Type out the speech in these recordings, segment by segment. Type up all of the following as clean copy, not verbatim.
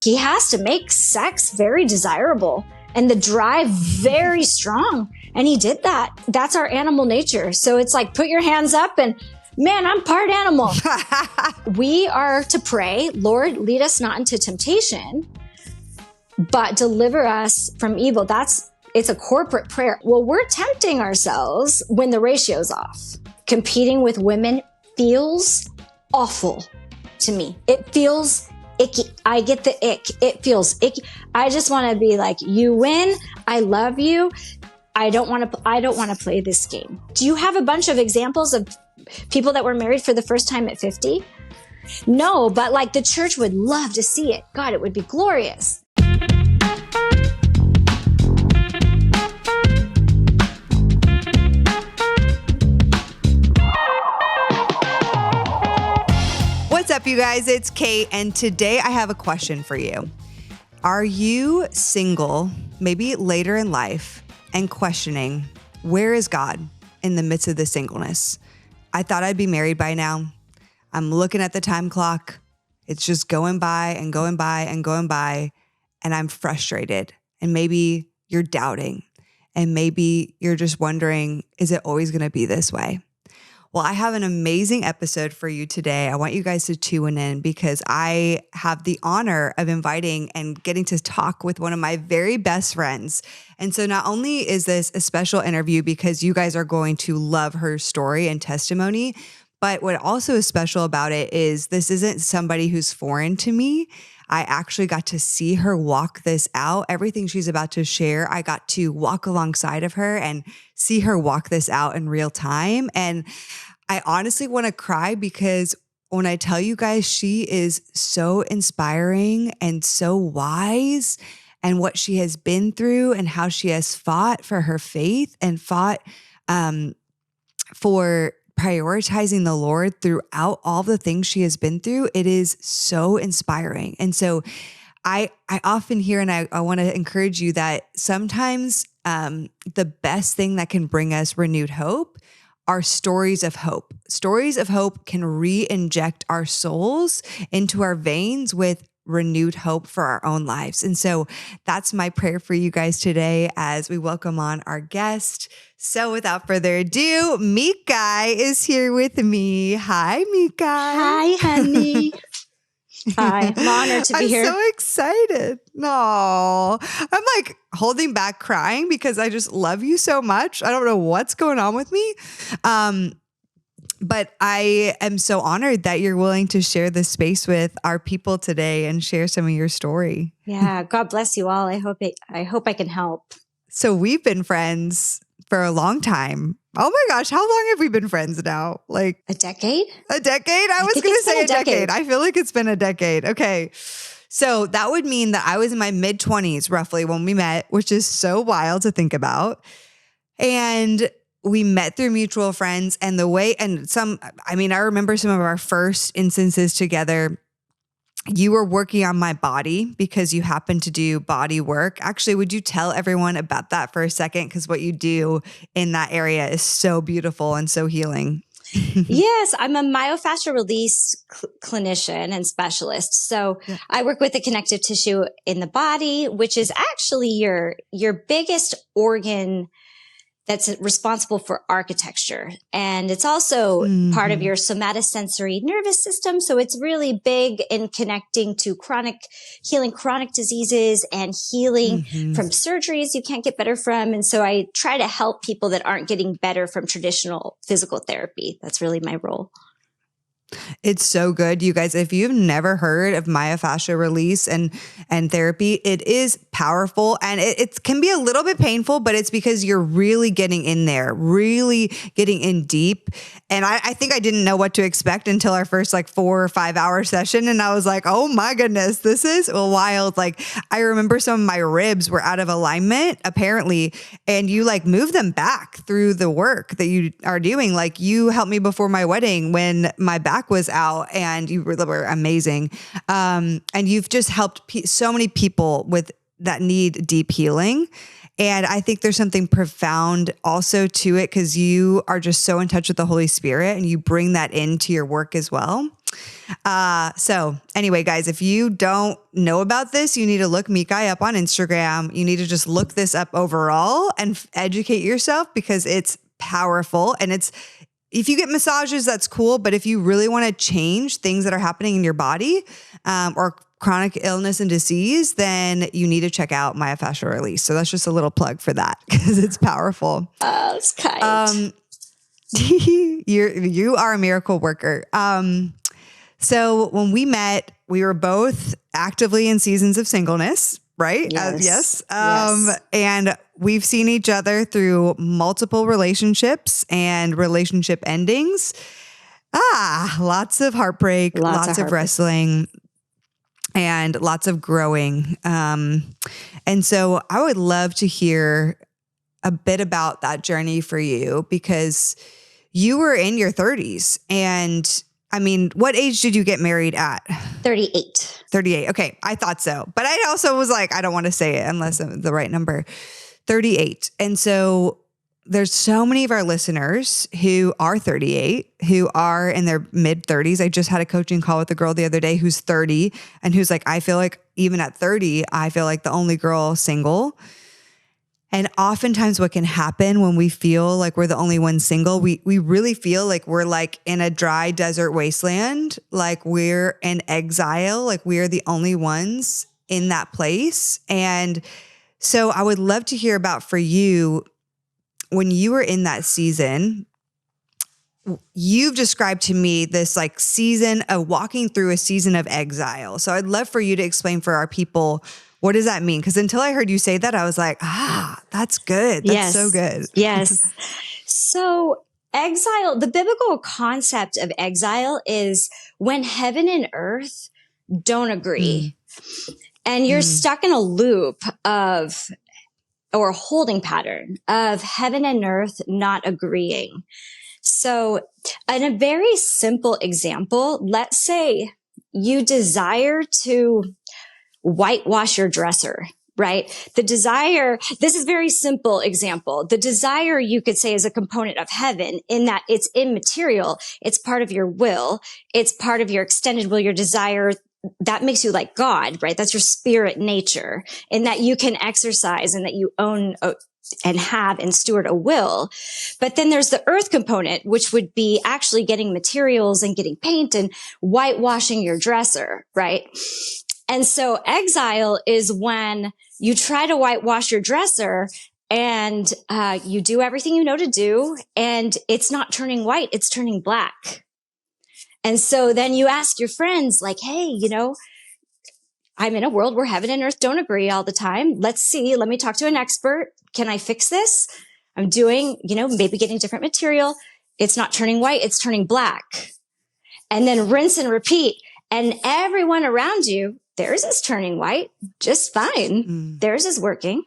He has to make sex very desirable and the drive very strong. And he did that. That's our animal nature. So it's like, put your hands up and man, I'm part animal. We are to pray, Lord, lead us not into temptation, but deliver us from evil. It's a corporate prayer. Well, we're tempting ourselves when the ratio's off. Competing with women feels awful to me. It feels icky. I get the ick. It feels icky. I just want to be like, you win. I love you. I don't want to play this game. Do you have a bunch of examples of people that were married for the first time at 50? No, but like the church would love to see it. God, it would be glorious. What's up, you guys? It's Kate, and today I have a question for you. Are you single, maybe later in life, and questioning, where is God in the midst of the singleness? I thought I'd be married by now. I'm looking at the time clock. It's just going by and going by and going by, and I'm frustrated. And maybe you're doubting, and maybe you're just wondering, is it always going to be this way? Well, I have an amazing episode for you today. I want you guys to tune in because I have the honor of inviting and getting to talk with one of my very best friends. And so not only is this a special interview because you guys are going to love her story and testimony, but what also is special about it is this isn't somebody who's foreign to me. I actually got to see her walk this out. Everything she's about to share, I got to walk alongside of her and see her walk this out in real time. And I honestly want to cry because when I tell you guys, she is so inspiring and so wise, and what she has been through and how she has fought for her faith and fought for prioritizing the Lord throughout all the things she has been through. It is so inspiring. And so I often hear, and I want to encourage you that sometimes the best thing that can bring us renewed hope are stories of hope. Stories of hope can re-inject our souls into our veins with renewed hope for our own lives. And so that's my prayer for you guys today as we welcome on our guest. So without further ado, Meki is here with me. Hi, Meki. Hi, honey. Hi, I'm honored to be here. I'm so excited. No, I'm like holding back crying because I just love you so much. I don't know what's going on with me. But I am so honored that you're willing to share this space with our people today and share some of your story. Yeah, God bless you all. I hope I can help. So we've been friends for a long time. Oh my gosh, how long have we been friends now? Like a decade? A decade? I was going to say a decade. I feel like it's been a decade. Okay. So that would mean that I was in my mid-20s roughly when we met, which is so wild to think about. And we met through mutual friends, and I remember some of our first instances together. You were working on my body because you happen to do body work. Actually, would you tell everyone about that for a second? Because what you do in that area is so beautiful and so healing. Yes, I'm a myofascial release clinician and specialist. So I work with the connective tissue in the body, which is actually your biggest organ that's responsible for architecture. And it's also part of your somatosensory nervous system. So it's really big in connecting to healing chronic diseases and healing from surgeries you can't get better from. And so I try to help people that aren't getting better from traditional physical therapy. That's really my role. It's so good. You guys, if you've never heard of myofascial release and therapy, it is powerful, and it can be a little bit painful, but it's because you're really getting in there, really getting in deep. And I think I didn't know what to expect until our first 4 or 5 hour session. And I was like, oh my goodness, this is wild. Like, I remember some of my ribs were out of alignment apparently, and you moved them back through the work that you are doing. Like, you helped me before my wedding when my back was out, and you were amazing. And you've just helped so many people with that need deep healing. And I think there's something profound also to it because you are just so in touch with the Holy Spirit and you bring that into your work as well. So anyway, guys, if you don't know about this, you need to look Meki up on Instagram. You need to just look this up overall and educate yourself because it's powerful. And if you get massages, that's cool. But if you really want to change things that are happening in your body, or chronic illness and disease, then you need to check out Myofascial Release. So that's just a little plug for that because it's powerful. Oh, it's kind. You are a miracle worker. So when we met, we were both actively in seasons of singleness, right? Yes. Yes. And we've seen each other through multiple relationships and relationship endings. Lots of heartbreak, lots of wrestling, and lots of growing. And so I would love to hear a bit about that journey for you because you were in your 30s. And I mean, what age did you get married at? 38. 38. Okay. I thought so. But I also was like, I don't want to say it unless it's the right number. 38. And so there's so many of our listeners who are 38, who are in their mid 30s. I just had a coaching call with a girl the other day who's 30 and who's like, I feel like even at 30, I feel like the only girl single. And oftentimes what can happen when we feel like we're the only one single, we really feel like we're like in a dry desert wasteland, like we're in exile, like we're the only ones in that place. And so I would love to hear about for you, when you were in that season, you've described to me this like season of walking through a season of exile. So I'd love for you to explain for our people, what does that mean? Because until I heard you say that, I was like, that's good. That's so good. Yes. So exile, the biblical concept of exile is when heaven and earth don't agree. And you're stuck in a loop or a holding pattern of heaven and earth not agreeing. So in a very simple example, let's say you desire to whitewash your dresser, right? This is a very simple example. The desire, you could say, is a component of heaven in that it's immaterial. It's part of your will. It's part of your extended will, your desire. That makes you like God, right? That's your spirit nature, in that you can exercise and that you own and have and steward a will. But then there's the earth component, which would be actually getting materials and getting paint and whitewashing your dresser, right? And so exile is when you try to whitewash your dresser and you do everything you know to do, and it's not turning white, it's turning black. And so then you ask your friends like, hey, I'm in a world where heaven and earth don't agree all the time. Let's see. Let me talk to an expert. Can I fix this? I'm doing, maybe getting different material. It's not turning white. It's turning black. And then rinse and repeat. And everyone around you, theirs is turning white just fine. Theirs is working.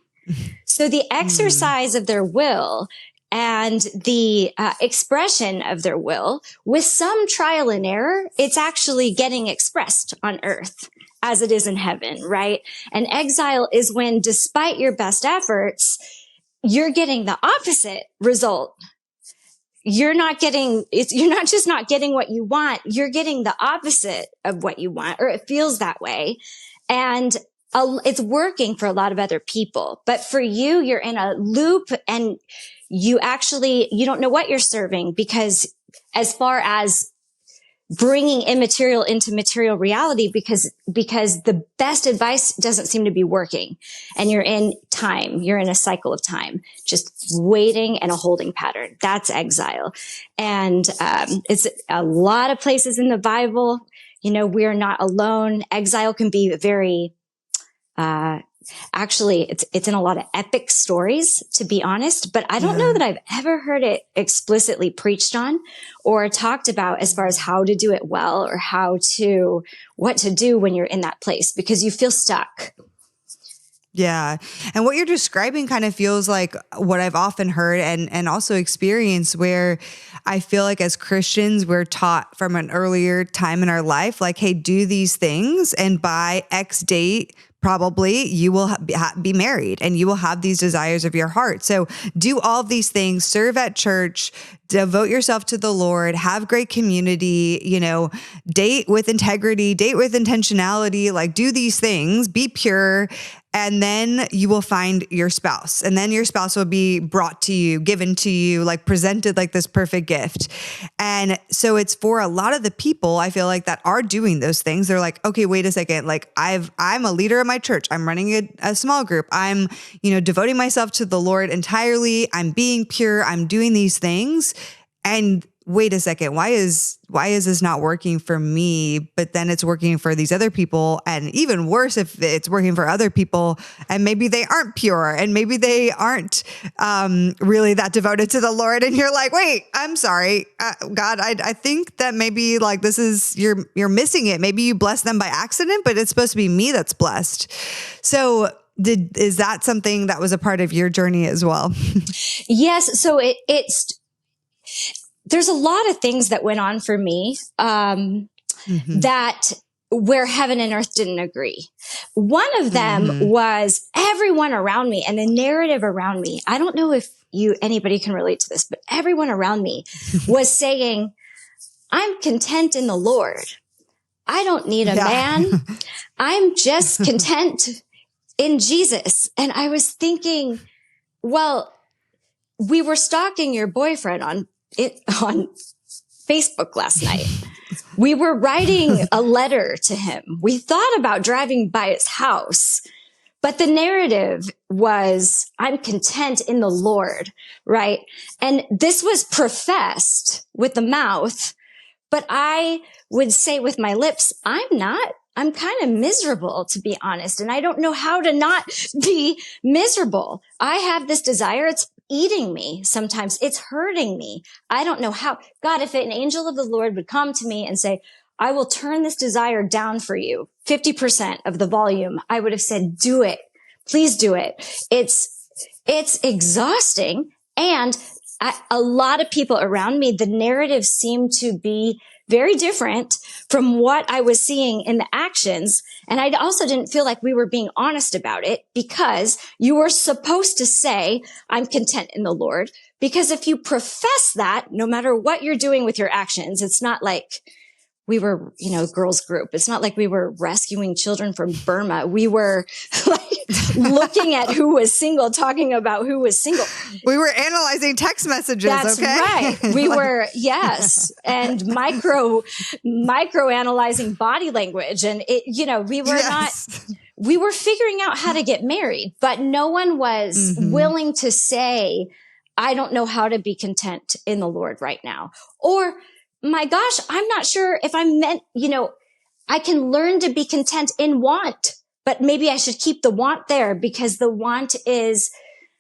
So the exercise of their will and the expression of their will, with some trial and error, it's actually getting expressed on earth as it is in heaven, right? And exile is when, despite your best efforts, you're getting the opposite result. You're not just not getting what you want, you're getting the opposite of what you want, or it feels that way. And it's working for a lot of other people. But for you, you're in a loop and you don't know what you're serving, because as far as bringing immaterial into material reality, because the best advice doesn't seem to be working, and you're in a cycle of time, just waiting and a holding pattern. That's exile. And it's a lot of places in the Bible. We're not alone. Exile can be very actually, it's in a lot of epic stories, to be honest, but I don't know that I've ever heard it explicitly preached on or talked about as far as how to do it well, or what to do when you're in that place, because you feel stuck. Yeah. And what you're describing kind of feels like what I've often heard and also experienced, where I feel like as Christians, we're taught from an earlier time in our life, like, hey, do these things, and by X date, probably you will be married and you will have these desires of your heart. So do all of these things, serve at church, devote yourself to the Lord, have great community, date with integrity, date with intentionality, like do these things, be pure, and then you will find your spouse. And then your spouse will be brought to you, given to you, like presented like this perfect gift. And so it's for a lot of the people, I feel like, that are doing those things. They're like, okay, wait a second. Like I'm a leader of my church. I'm running a small group. I'm, devoting myself to the Lord entirely. I'm being pure. I'm doing these things. And wait a second, why is this not working for me? But then it's working for these other people. And even worse, if it's working for other people and maybe they aren't pure and maybe they aren't really that devoted to the Lord. And you're like, wait, I'm sorry, God, I think that maybe like this is, you're missing it. Maybe you blessed them by accident, but it's supposed to be me that's blessed. So is that something that was a part of your journey as well? Yes. So there's a lot of things that went on for me that where heaven and earth didn't agree. One of them was everyone around me and the narrative around me. I don't know if anybody can relate to this, but everyone around me was saying, I'm content in the Lord. I don't need a man. I'm just content in Jesus. And I was thinking, well, we were stalking your boyfriend on Facebook last night. We were writing a letter to him. We thought about driving by his house, but the narrative was, I'm content in the Lord, right? And this was professed with the mouth, but I would say with my lips, I'm not. I'm kind of miserable, to be honest. And I don't know how to not be miserable. I have this desire. It's eating me. Sometimes it's hurting me. I don't know how. God, if an angel of the Lord would come to me and say, I will turn this desire down for you, 50% of the volume, I would have said, do it. Please do it. It's exhausting. And a lot of people around me, the narrative seemed to be very different from what I was seeing in the actions. And I also didn't feel like we were being honest about it, because you were supposed to say, I'm content in the Lord. Because if you profess that, no matter what you're doing with your actions, it's not like we were, girls group. It's not like we were rescuing children from Burma. We were like looking at who was single, talking about who was single. We were analyzing text messages. That's okay? right. We were, yes. And micro analyzing body language. And we were we were figuring out how to get married, but no one was willing to say, I don't know how to be content in the Lord right now. Or, my gosh, I'm not sure if I'm meant, I can learn to be content in want, but maybe I should keep the want there, because the want is,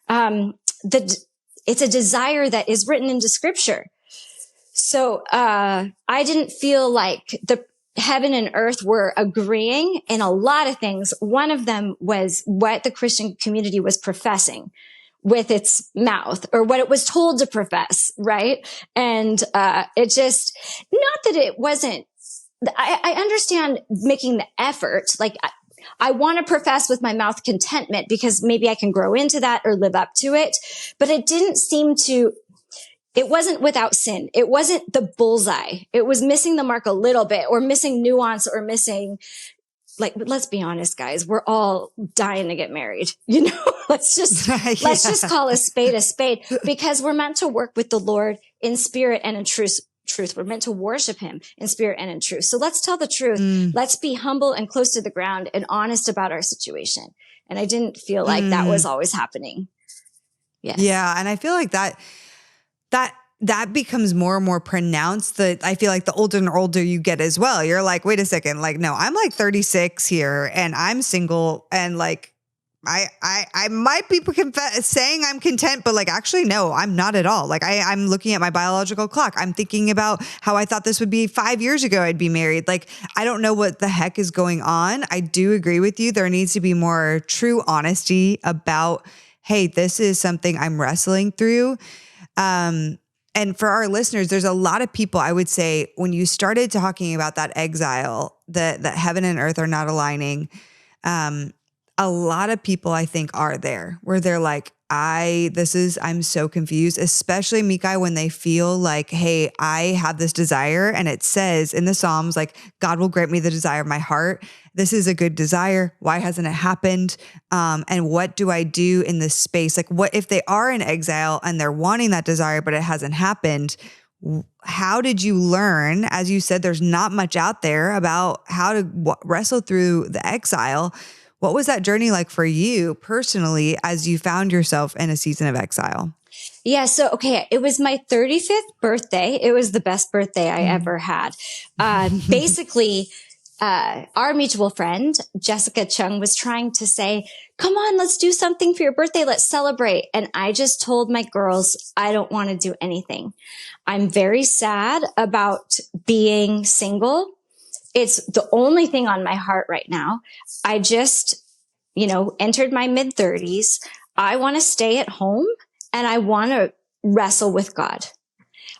it's a desire that is written into scripture. So, I didn't feel like the heaven and earth were agreeing in a lot of things. One of them was what the Christian community was professing with its mouth, or what it was told to profess, right? And it just, not that it wasn't, I understand making the effort. Like, I want to profess with my mouth contentment, because maybe I can grow into that or live up to it. But it didn't seem to, it wasn't without sin. It wasn't the bullseye. It was missing the mark a little bit, or missing nuance, or missing, like, let's be honest, guys, we're all dying to get married. Let's just call a spade, because we're meant to work with the Lord in spirit and in truth. We're meant to worship him in spirit and in truth. So let's tell the truth. Let's be humble and close to the ground and honest about our situation. And I didn't feel like that was always happening. Yes. Yeah. And I feel like that becomes more and more pronounced. That I feel like the older and older you get as well, you're like, wait a second, like, no, I'm like 36 here and I'm single, and like, I might be saying I'm content, but like, actually, no, I'm not at all. Like I'm looking at my biological clock. I'm thinking about how I thought this would be 5 years ago I'd be married. Like, I don't know what the heck is going on. I do agree with you. There needs to be more true honesty about, hey, this is something I'm wrestling through. And for our listeners, there's a lot of people, I would say, when you started talking about that exile, that heaven and earth are not aligning, a lot of people, I think, are there where they're like, I'm so confused, especially Meki, when they feel like, hey, I have this desire and it says in the Psalms, like, God will grant me the desire of my heart. This is a good desire. Why hasn't it happened? And what do I do in this space? Like, what if they are in exile and they're wanting that desire, but it hasn't happened? How did you learn? As you said, there's not much out there about how to wrestle through the exile. What was that journey like for you personally as you found yourself in a season of exile? Yeah. So, okay. It was my 35th birthday. It was the best birthday I ever had. Basically, our mutual friend, Jessica Chung, was trying to say, come on, let's do something for your birthday. Let's celebrate. And I just told my girls, I don't want to do anything. I'm very sad about being single. It's the only thing on my heart right now. I just, entered my mid 30s. I want to stay at home and I want to wrestle with God.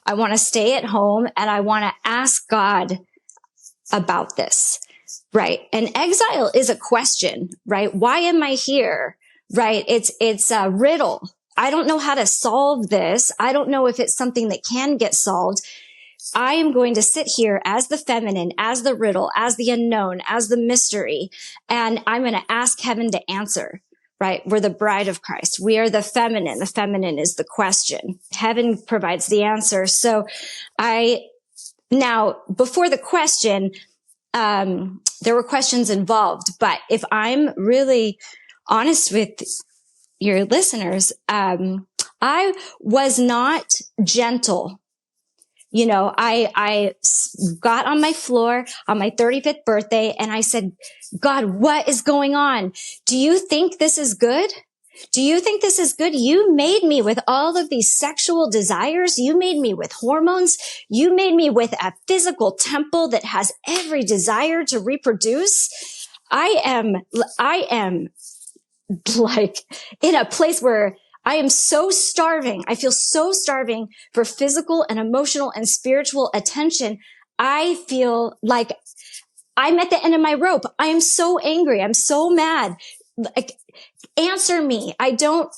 I want to stay at home and I want to ask God about this. Right. And exile is a question, right? Why am I here? Right. It's a riddle. I don't know how to solve this. I don't know if it's something that can get solved. I am going to sit here as the feminine, as the riddle, as the unknown, as the mystery, and I'm going to ask heaven to answer, right? We're the bride of Christ. We are the feminine. The feminine is the question. Heaven provides the answer. So now before the question, there were questions involved, but if I'm really honest with your listeners, I was not gentle. I got on my floor on my 35th birthday and I said, God, what is going on? Do you think this is good? Do you think this is good? You made me with all of these sexual desires. You made me with hormones. You made me with a physical temple that has every desire to reproduce. I am like in a place where I am so starving. I feel so starving for physical and emotional and spiritual attention. I feel like I'm at the end of my rope. I am so angry. I'm so mad. Like, answer me. I don't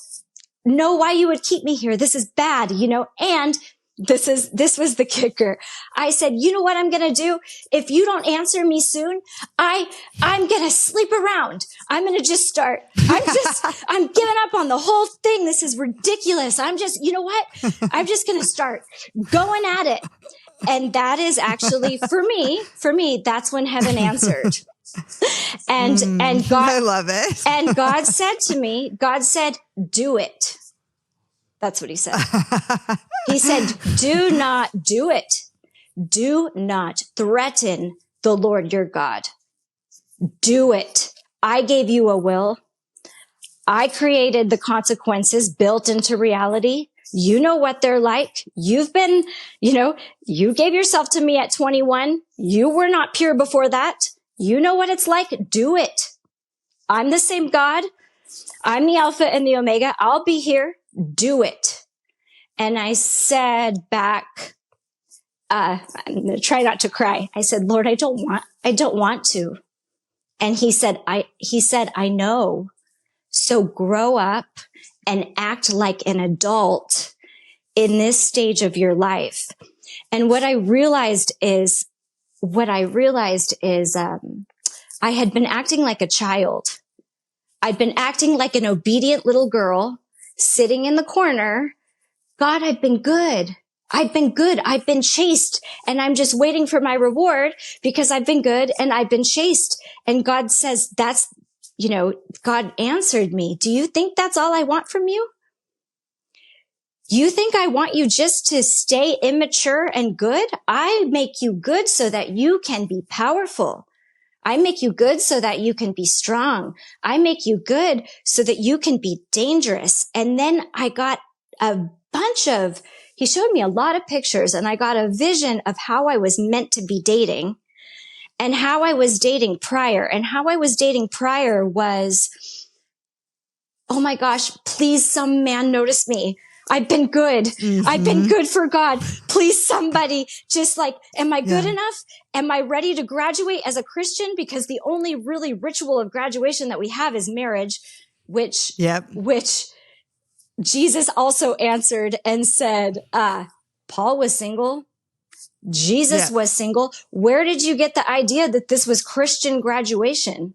know why you would keep me here. This is bad, and this was the kicker. I said, you know what I'm going to do? If you don't answer me soon, I'm going to sleep around. I'm going to just start. I'm giving up on the whole thing. This is ridiculous. I'm just, you know what? I'm just going to start going at it. And that is actually for me, that's when heaven answered. And God, I love it. And God said to me, do it. That's what he said. He said, do not do it. Do not threaten the Lord your God. Do it. I gave you a will. I created the consequences built into reality. You know what they're like. You've been, you gave yourself to me at 21. You were not pure before that. You know what it's like. Do it. I'm the same God. I'm the Alpha and the Omega. I'll be here. Do it. And I said back, I'm going to try not to cry. I said, Lord, I don't want to. And he said, I know. So grow up and act like an adult in this stage of your life. And what I realized is, I had been acting like a child. I'd been acting like an obedient little girl sitting in the corner. God, I've been good. I've been chased and I'm just waiting for my reward because I've been good and I've been chased. And God says, God answered me. Do you think that's all I want from you? You think I want you just to stay immature and good? I make you good so that you can be powerful. I make you good so that you can be strong. I make you good so that you can be dangerous. And then I got he showed me a lot of pictures and I got a vision of how I was meant to be dating and how I was dating prior. And how I was dating prior was, oh my gosh, please some man notice me. I've been good. Mm-hmm. I've been good for God. Please somebody just am I good enough? Am I ready to graduate as a Christian? Because the only really ritual of graduation that we have is marriage, which Jesus also answered and said, Paul was single. Jesus was single. Where did you get the idea that this was Christian graduation?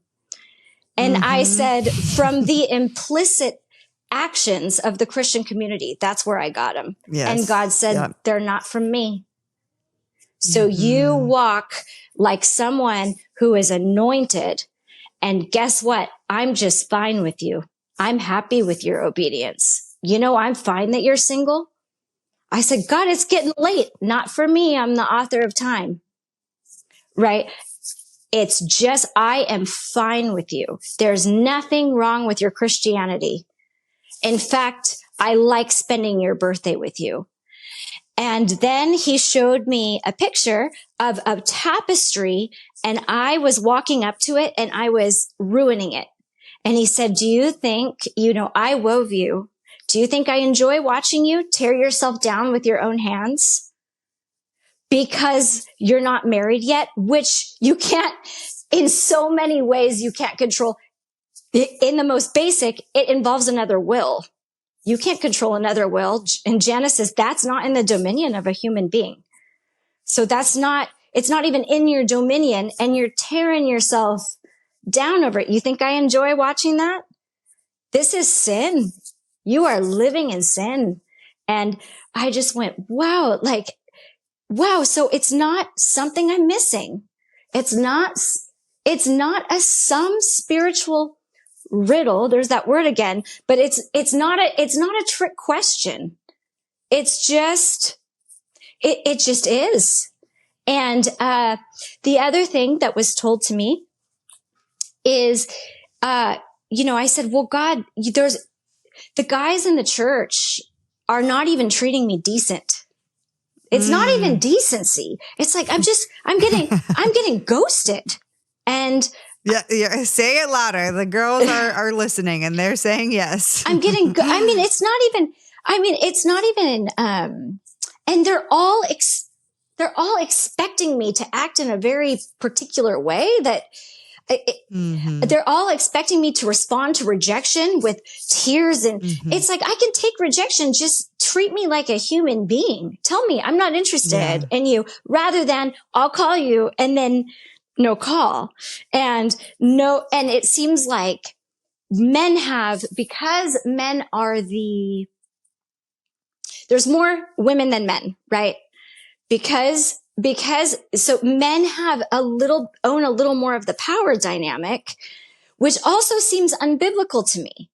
And I said, from the implicit actions of the Christian community, that's where I got them. And God said, they're not from me. So you walk like someone who is anointed. And guess what? I'm just fine with you. I'm happy with your obedience. You know, I'm fine that you're single. I said, God, it's getting late. Not for me. I'm the author of time. Right? It's just, I am fine with you. There's nothing wrong with your Christianity. In fact, I like spending your birthday with you. And then he showed me a picture of a tapestry, and I was walking up to it and I was ruining it. And he said, do you think, I wove you. Do you think I enjoy watching you tear yourself down with your own hands? Because you're not married yet, which you can't, in so many ways, you can't control. In the most basic, it involves another will. You can't control another will. In Genesis, that's not in the dominion of a human being. So it's not even in your dominion, and you're tearing yourself down over it. You think I enjoy watching that? This is sin. You are living in sin. And I just went, wow. So it's not something I'm missing. It's not some spiritual riddle. There's that word again, but it's not a trick question. It's just, it just is. And, the other thing that was told to me is, I said, well, God, the guys in the church are not even treating me decent. It's not even decency. It's like, I'm getting ghosted. And yeah. Say it louder. The girls are listening and they're saying yes. I'm getting, it's not even, and they're all expecting me to act in a very particular way that they're all expecting me to respond to rejection with tears. And it's like, I can take rejection. Just treat me like a human being. Tell me I'm not interested in you, rather than I'll call you and then no call. And it seems like because men are there's more women than men, right? Because so men own a little more of the power dynamic, which also seems unbiblical to me.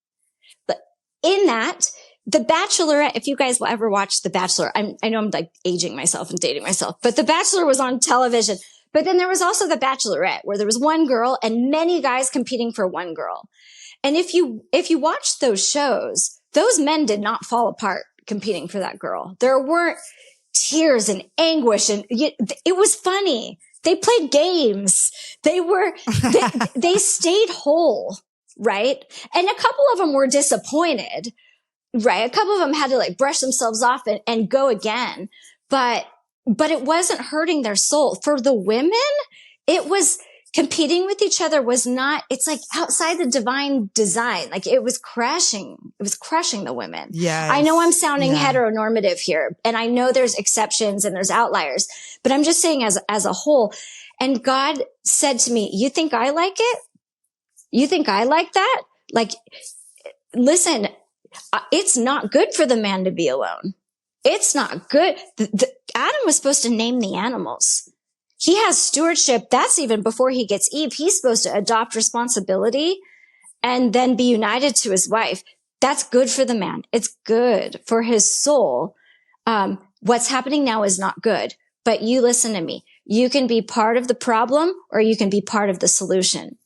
But in that, The Bachelorette, if you guys will ever watch The Bachelor, I know I'm like aging myself and dating myself, but The Bachelor was on television. But then there was also The Bachelorette, where there was one girl and many guys competing for one girl. And if you watch those shows, those men did not fall apart competing for that girl. There weren't tears and anguish, and it was funny. They played games. They stayed whole, right? And a couple of them were disappointed, right? A couple of them had to like brush themselves off and go again. But it wasn't hurting their soul. For the women, it was competing with each other it's like outside the divine design. Like it was crushing the women. Yes. I know I'm sounding heteronormative here, and I know there's exceptions and there's outliers, but I'm just saying as a whole. And God said to me, you think I like it? You think I like that? Like, listen, it's not good for the man to be alone. It's not good. Adam was supposed to name the animals. He has stewardship. That's even before he gets Eve. He's supposed to adopt responsibility and then be united to his wife. That's good for the man. It's good for his soul. What's happening now is not good, but you listen to me. You can be part of the problem or you can be part of the solution.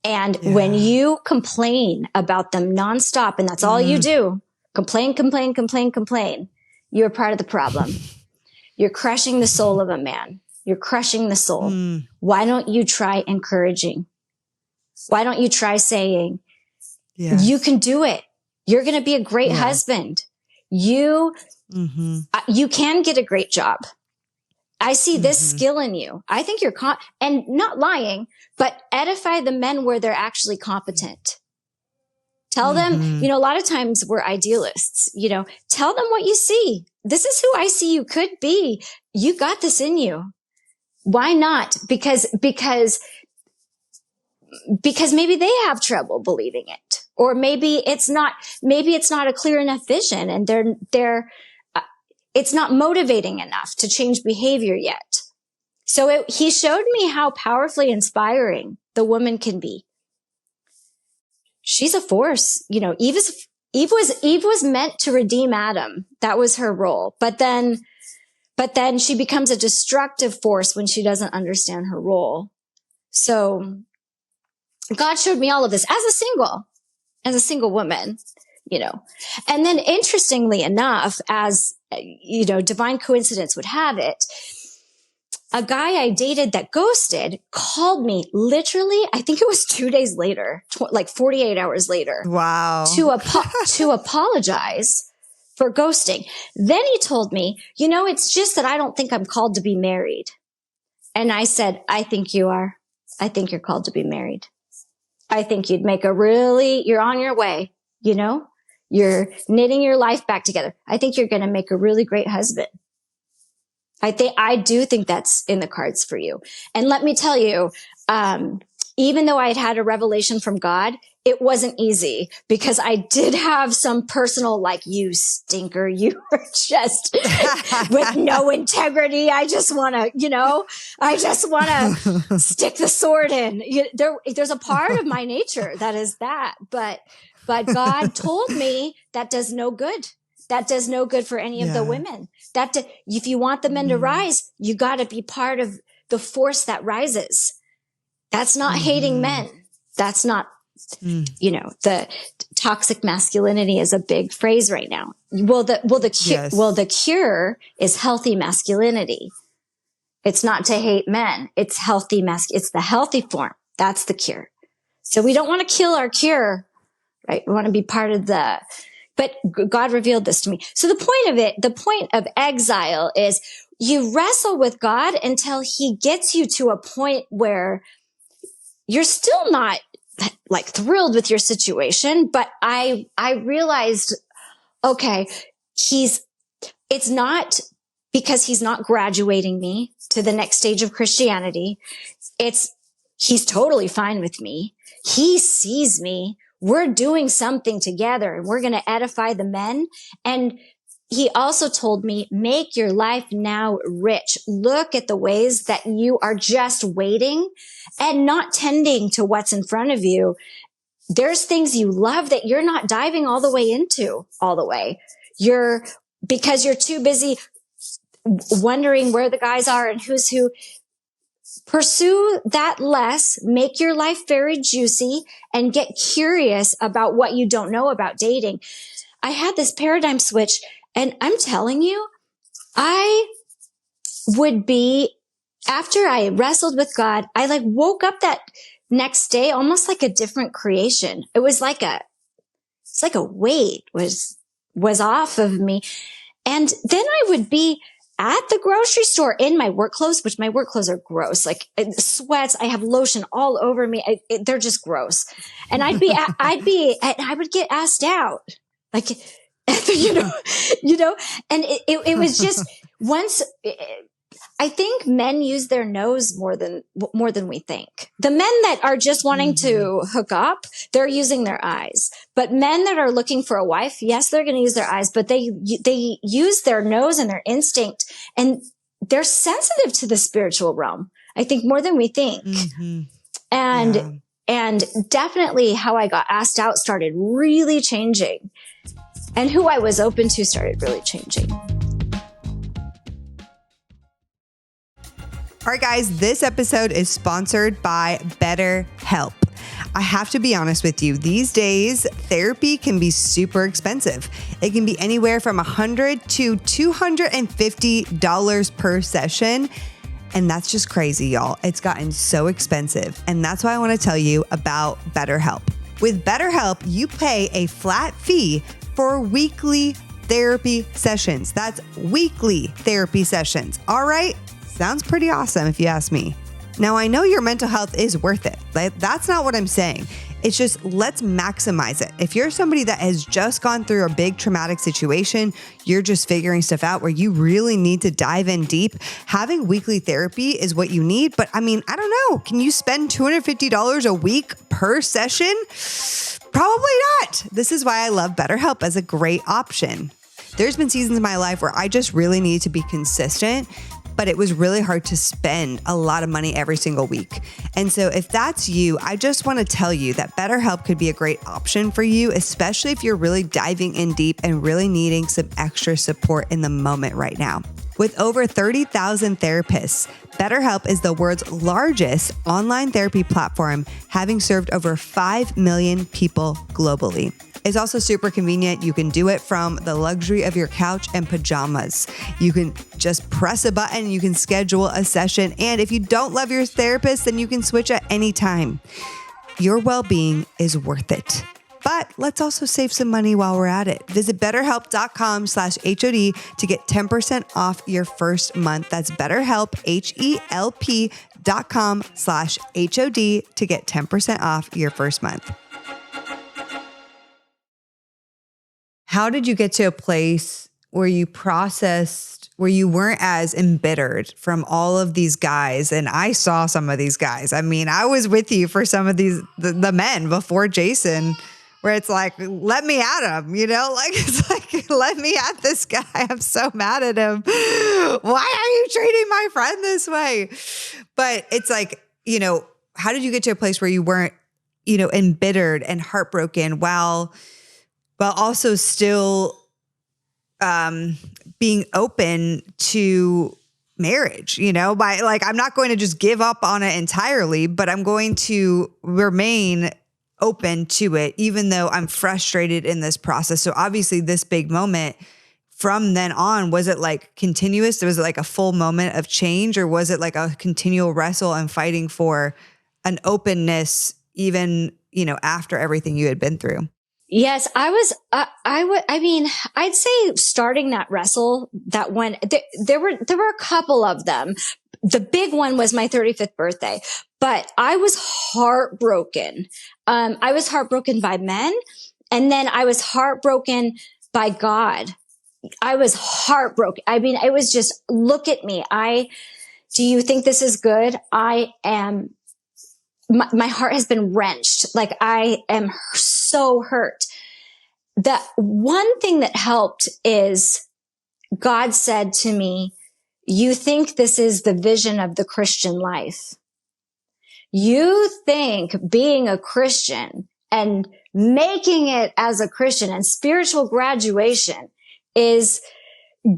And when you complain about them nonstop, and that's all you do, complain, you're part of the problem. You're crushing the soul of a man. You're crushing the soul. Why don't you try encouraging? Why don't you try saying, you can do it. You're going to be a great husband. You can get a great job. I see this skill in you. I think you're and not lying, but edify the men where they're actually competent. Tell them, a lot of times we're idealists, tell them what you see. This is who I see you could be. You got this in you. Why not? Because maybe they have trouble believing it, or maybe it's not a clear enough vision, and it's not motivating enough to change behavior yet. So he showed me how powerfully inspiring the woman can be. She's a force. Eve was meant to redeem Adam. That was her role. But then she becomes a destructive force when she doesn't understand her role. So God showed me all of this as a single woman, and then interestingly enough, as divine coincidence would have it, a guy I dated that ghosted called me literally, I think it was 2 days later, like 48 hours later. Wow. To apologize for ghosting. Then he told me, it's just that I don't think I'm called to be married. And I said, I think you are. I think you're called to be married. I think you'd make you're on your way, you're knitting your life back together. I think you're going to make a really great husband. I do think that's in the cards for you. And let me tell you, even though I had a revelation from God, it wasn't easy, because I did have some personal, you stinker, you were just with no integrity. I just want to stick the sword in. There's a part of my nature that is that, but God told me that does no good. That does no good for any of the women. If you want the men to rise, you got to be part of the force that rises. That's not hating men. That's not, the toxic masculinity is a big phrase right now. The cure is healthy masculinity. It's not to hate men. It's healthy it's the healthy form. That's the cure. So we don't want to kill our cure, right? We want to be part of but God revealed this to me. So the point of exile is you wrestle with God until he gets you to a point where you're still not thrilled with your situation. But I realized, okay, it's not because he's not graduating me to the next stage of Christianity. He's totally fine with me. He sees me. We're doing something together, and we're going to edify the men. And he also told me, make your life now rich. Look at the ways that you are just waiting and not tending to what's in front of you. There's things you love that you're not diving all the way into all the way. Because you're too busy wondering where the guys are and who's who. Pursue that less, make your life very juicy, and get curious about what you don't know about dating. I had this paradigm switch, and I'm telling you, I would be, after I wrestled with God, I woke up that next day almost like a different creation. It was like a weight was off of me. And then I would be at the grocery store in my work clothes, which my work clothes are gross, sweats. I have lotion all over me. They're just gross. And I would get asked out, and it was just once. I think men use their nose more than we think. The men that are just wanting to hook up, they're using their eyes. But men that are looking for a wife, yes, they're going to use their eyes, but they use their nose and their instinct, and they're sensitive to the spiritual realm, I think, more than we think. And definitely how I got asked out started really changing, and who I was open to started really changing. All right, guys, this episode is sponsored by BetterHelp. I have to be honest with you. These days, therapy can be super expensive. It can be anywhere from $100 to $250 per session. And that's just crazy, y'all. It's gotten so expensive. And that's why I want to tell you about BetterHelp. With BetterHelp, you pay a flat fee for weekly therapy sessions. That's weekly therapy sessions. All right? Sounds pretty awesome if you ask me. Now, I know your mental health is worth it. That's not what I'm saying. It's just, let's maximize it. If you're somebody that has just gone through a big traumatic situation, you're just figuring stuff out where you really need to dive in deep, having weekly therapy is what you need. But I mean, I don't know. Can you spend $250 a week per session? Probably not. This is why I love BetterHelp as a great option. There's been seasons in my life where I just really need to be consistent, but it was really hard to spend a lot of money every single week. And so if that's you, I just want to tell you that BetterHelp could be a great option for you, especially if you're really diving in deep and really needing some extra support in the moment right now. With over 30,000 therapists, BetterHelp is the world's largest online therapy platform, having served over 5 million people globally. It's also super convenient. You can do it from the luxury of your couch and pajamas. You can just press a button, you can schedule a session. And if you don't love your therapist, then you can switch at any time. Your well-being is worth it. But let's also save some money while we're at it. Visit betterhelp.com/HOD to get 10% off your first month. That's BetterHelp, HELP.com/HOD to get 10% off your first month. How did you get to a place where you processed, where you weren't as embittered from all of these guys? And I saw some of these guys. I mean, I was with you for some of these, the men before Jason, where it's like, let me at him, you know, like, it's like, let me at this guy. I'm so mad at him. Why are you treating my friend this way? But it's like, you know, how did you get to a place where you weren't, you know, embittered and heartbroken while also still being open to marriage, you know, by like, I'm not going to just give up on it entirely, but I'm going to remain open to it, even though I'm frustrated in this process. So obviously this big moment from then on, was it like continuous? Was it like a full moment of change, or was it like a continual wrestle and fighting for an openness, even, you know, after everything you had been through? Yes, I mean, I'd say starting that wrestle, that one, there were a couple of them. The big one was my 35th birthday, but I was heartbroken. I was heartbroken by men, and then I was heartbroken by God. I was heartbroken. I mean, it was just, look at me. Do you think this is good? I am, my heart has been wrenched. Like, I am so hurt. The one thing that helped is God said to me, you think this is the vision of the Christian life. You think being a Christian and making it as a Christian and spiritual graduation is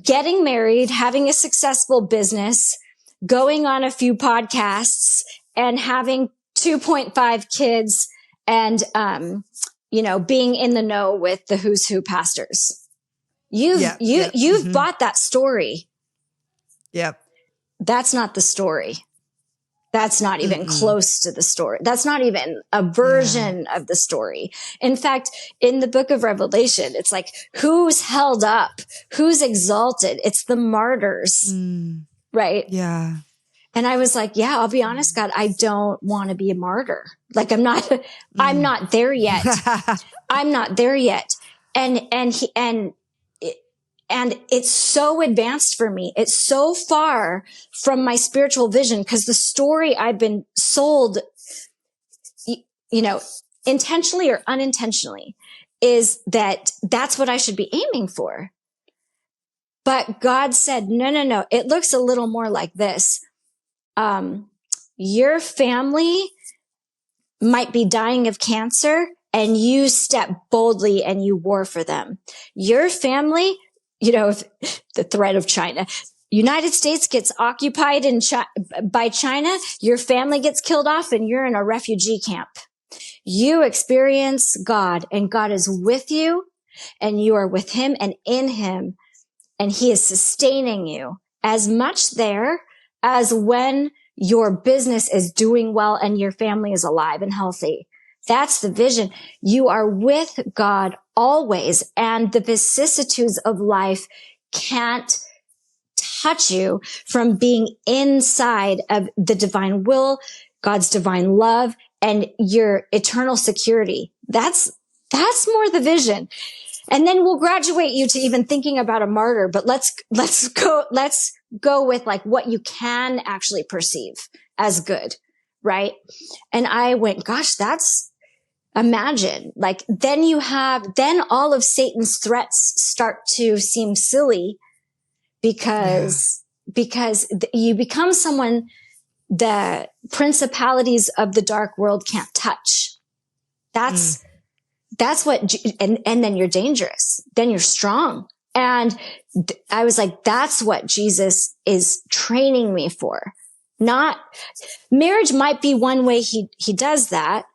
getting married, having a successful business, going on a few podcasts, and having 2.5 kids, and, you know, being in the know with the who's who pastors. You've mm-hmm. bought that story. Yep. That's not the story. That's not even close to the story. That's not even a version of the story. In fact, in the book of Revelation, it's like, who's held up? Who's exalted? It's the martyrs, right? Yeah. And I was like, yeah, I'll be honest, God, I don't want to be a martyr. Like, I'm not there yet. I'm not there yet. And it's so advanced for me. It's so far from my spiritual vision, because the story I've been sold, you know, intentionally or unintentionally, is that that's what I should be aiming for. But God said, no. It looks a little more like this. Your family might be dying of cancer, and you step boldly and you war for them. Your family, you know, the threat of China, United States gets occupied by China, your family gets killed off, and you're in a refugee camp. You experience God, and God is with you, and you are with him and in him, and he is sustaining you as much there as when your business is doing well and your family is alive and healthy. That's the vision. You are with God always, and the vicissitudes of life can't touch you from being inside of the divine will, God's divine love, and your eternal security. That's more the vision. And then we'll graduate you to even thinking about a martyr, but let's go with like what you can actually perceive as good. Right. And I went, gosh, imagine like, then all of Satan's threats start to seem silly because you become someone the principalities of the dark world can't touch. That's what, and then you're dangerous. Then you're strong. And I was like, that's what Jesus is training me for. Not marriage might be one way he does that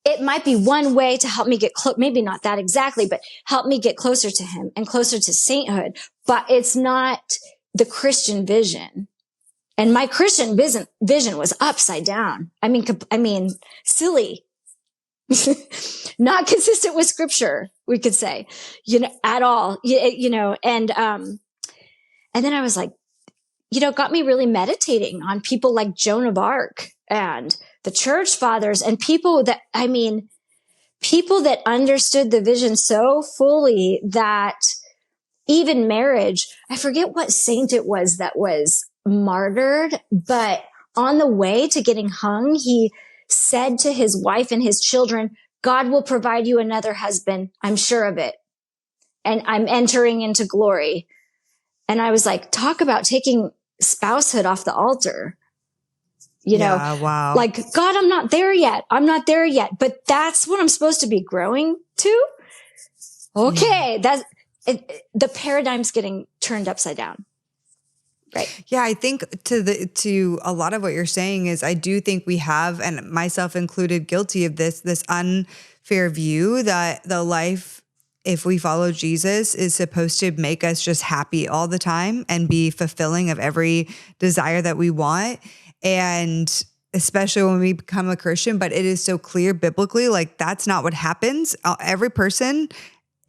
it might be one way to help me get close. Maybe not that exactly, but help me get closer to him and closer to sainthood. But it's not the Christian vision. And my Christian vision was upside down. I mean, silly, not consistent with scripture, we could say, at all, and then I was like, got me really meditating on people like Joan of Arc and the church fathers and people that understood the vision so fully that even marriage, I forget what saint it was that was martyred, but on the way to getting hung, he said to his wife and his children, God will provide you another husband. I'm sure of it. And I'm entering into glory. And I was like, talk about taking spousehood off the altar. Wow. Like, God, I'm not there yet. But that's what I'm supposed to be growing to. Okay. The paradigm's getting turned upside down. Right. Yeah. I think to a lot of what you're saying is I do think we have, and myself included, guilty of this unfair view that the life, if we follow Jesus, is supposed to make us just happy all the time and be fulfilling of every desire that we want. And especially when we become a Christian, but it is so clear biblically, like that's not what happens. Every person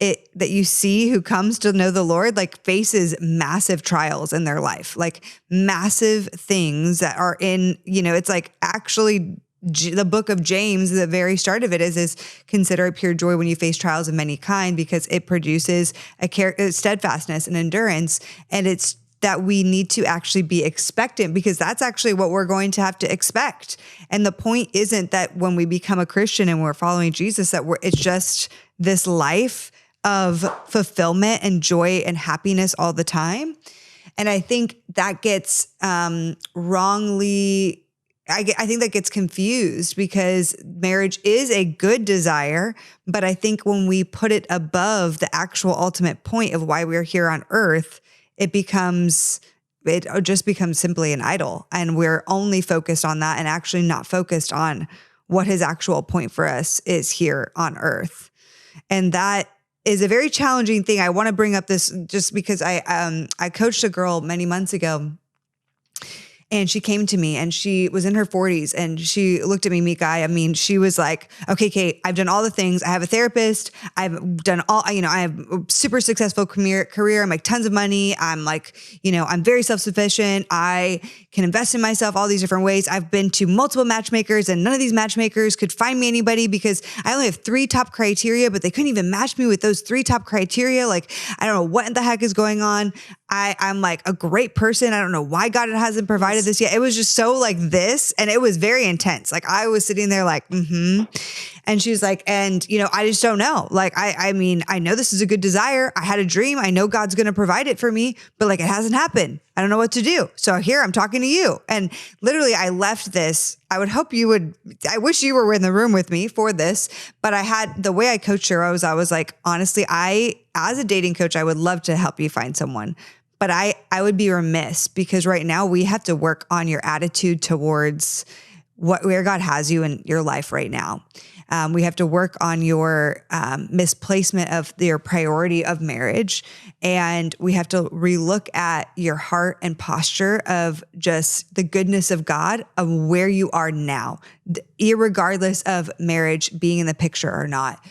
that you see who comes to know the Lord, like faces massive trials in their life, like massive things that are in, it's like actually the book of James, the very start of it is consider it pure joy when you face trials of many kind, because it produces a steadfastness and endurance. And it's that we need to actually be expectant, because that's actually what we're going to have to expect. And the point isn't that when we become a Christian and we're following Jesus, that it's just this life of fulfillment and joy and happiness all the time. And I think that gets wrongly, I think that gets confused, because marriage is a good desire, but I think when we put it above the actual ultimate point of why we're here on earth, it just becomes simply an idol, and we're only focused on that and actually not focused on what his actual point for us is here on earth. And that is a very challenging thing. I want to bring up this just because I coached a girl many months ago, and she came to me and she was in her 40s and she looked at me, Meki. I mean, she was like, okay, Kate, I've done all the things. I have a therapist. I've done all, I have a super successful career. I make tons of money. I'm like, I'm very self-sufficient. I can invest in myself all these different ways. I've been to multiple matchmakers, and none of these matchmakers could find me anybody because I only have 3 top criteria, but they couldn't even match me with those 3 top criteria. Like, I don't know what the heck is going on. I'm like a great person. I don't know why God hasn't provided this yet. It was just so like this, and it was very intense. Like I was sitting there like, And she was like, and I just don't know. Like, I mean, I know this is a good desire. I had a dream. I know God's going to provide it for me, but like, it hasn't happened. I don't know what to do. So here I'm talking to you. And literally I left this. I wish you were in the room with me for this, but the way I coached her, I was like, honestly, as a dating coach, I would love to help you find someone. But I would be remiss, because right now we have to work on your attitude towards where God has you in your life right now. We have to work on your misplacement of your priority of marriage. And we have to relook at your heart and posture of just the goodness of God, of where you are now, irregardless of marriage being in the picture or not.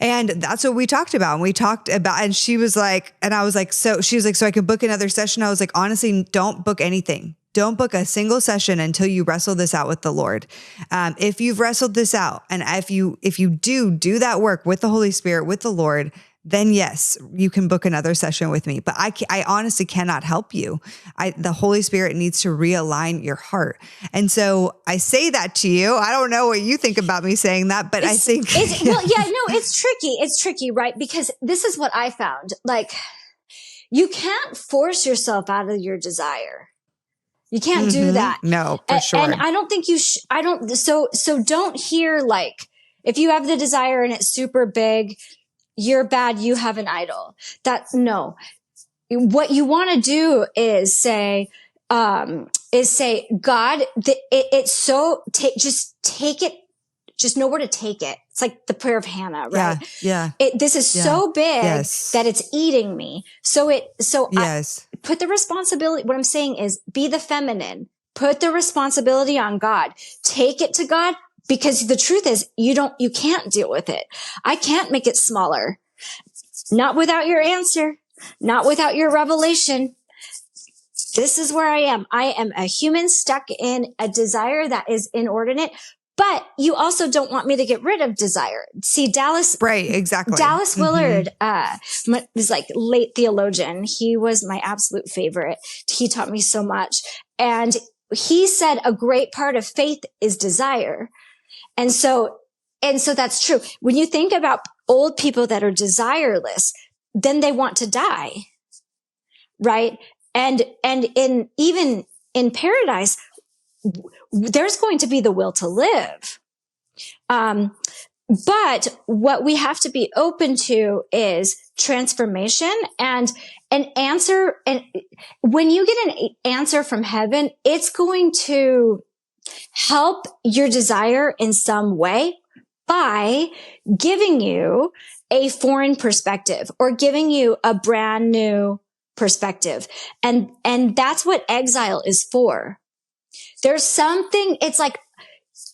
And that's what we talked about. And she was like, and I was like, so she was like, so I could book another session. I was like, honestly, don't book anything. Don't book a single session until you wrestle this out with the Lord. If you've wrestled this out, and if you do that work with the Holy Spirit, with the Lord, then yes, you can book another session with me. But I honestly cannot help you. The Holy Spirit needs to realign your heart. And so I say that to you. I don't know what you think about me saying that, but I think it's tricky. It's tricky, right? Because this is what I found. Like, you can't force yourself out of your desire. You can't do that. No, for sure. And I don't think so don't hear like, if you have the desire and it's super big, you're bad, you have an idol. No. What you want to do is say, God, just take it. Just know where to take it. It's like the prayer of Hannah, right? Yeah. This is so big that it's eating me. I put the responsibility. What I'm saying is, be the feminine. Put the responsibility on God. Take it to God, because the truth is, you can't deal with it. I can't make it smaller. Not without your answer. Not without your revelation. This is where I am. I am a human stuck in a desire that is inordinate. But you also don't want me to get rid of desire. See, Dallas Willard, was like late theologian. He was my absolute favorite. He taught me so much. And he said a great part of faith is desire. And so that's true. When you think about old people that are desireless, then they want to die. Right. And even in paradise, there's going to be the will to live. But what we have to be open to is transformation and an answer. And when you get an answer from heaven, it's going to help your desire in some way by giving you a foreign perspective or giving you a brand new perspective. And that's what exile is for. There's something, it's like,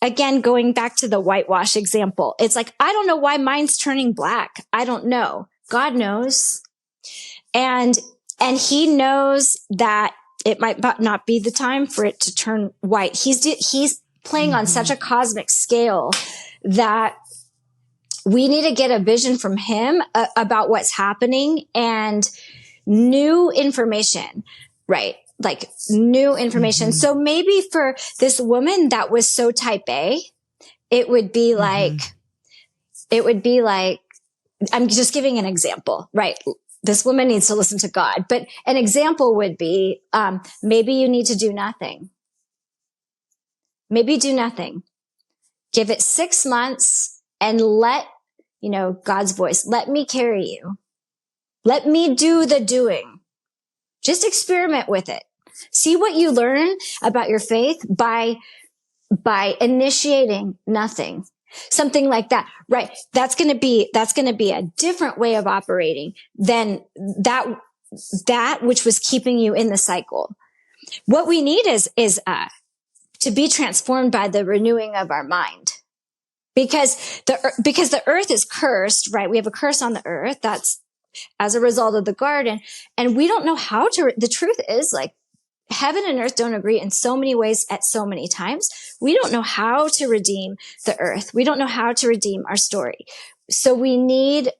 again, going back to the whitewash example, it's like, I don't know why mine's turning black. I don't know. God knows. And he knows that it might not be the time for it to turn white. He's playing on such a cosmic scale that we need to get a vision from him about what's happening and new information, right? Like new information. So maybe for this woman that was so type A, it would be like, I'm just giving an example, right? This woman needs to listen to God, but an example would be, maybe you need to do nothing. Maybe do nothing. Give it 6 months and let, God's voice, let me carry you. Let me do the doing. Just experiment with it. See what you learn about your faith by initiating nothing. Something like that, right? That's going to be a different way of operating than that which was keeping you in the cycle. What we need is to be transformed by the renewing of our mind. Because the earth is cursed, right? We have a curse on the earth. That's as a result of the garden. And we don't know how to, the truth is, like, heaven and earth don't agree in so many ways at so many times. We don't know how to redeem the earth. We don't know how to redeem our story. So we need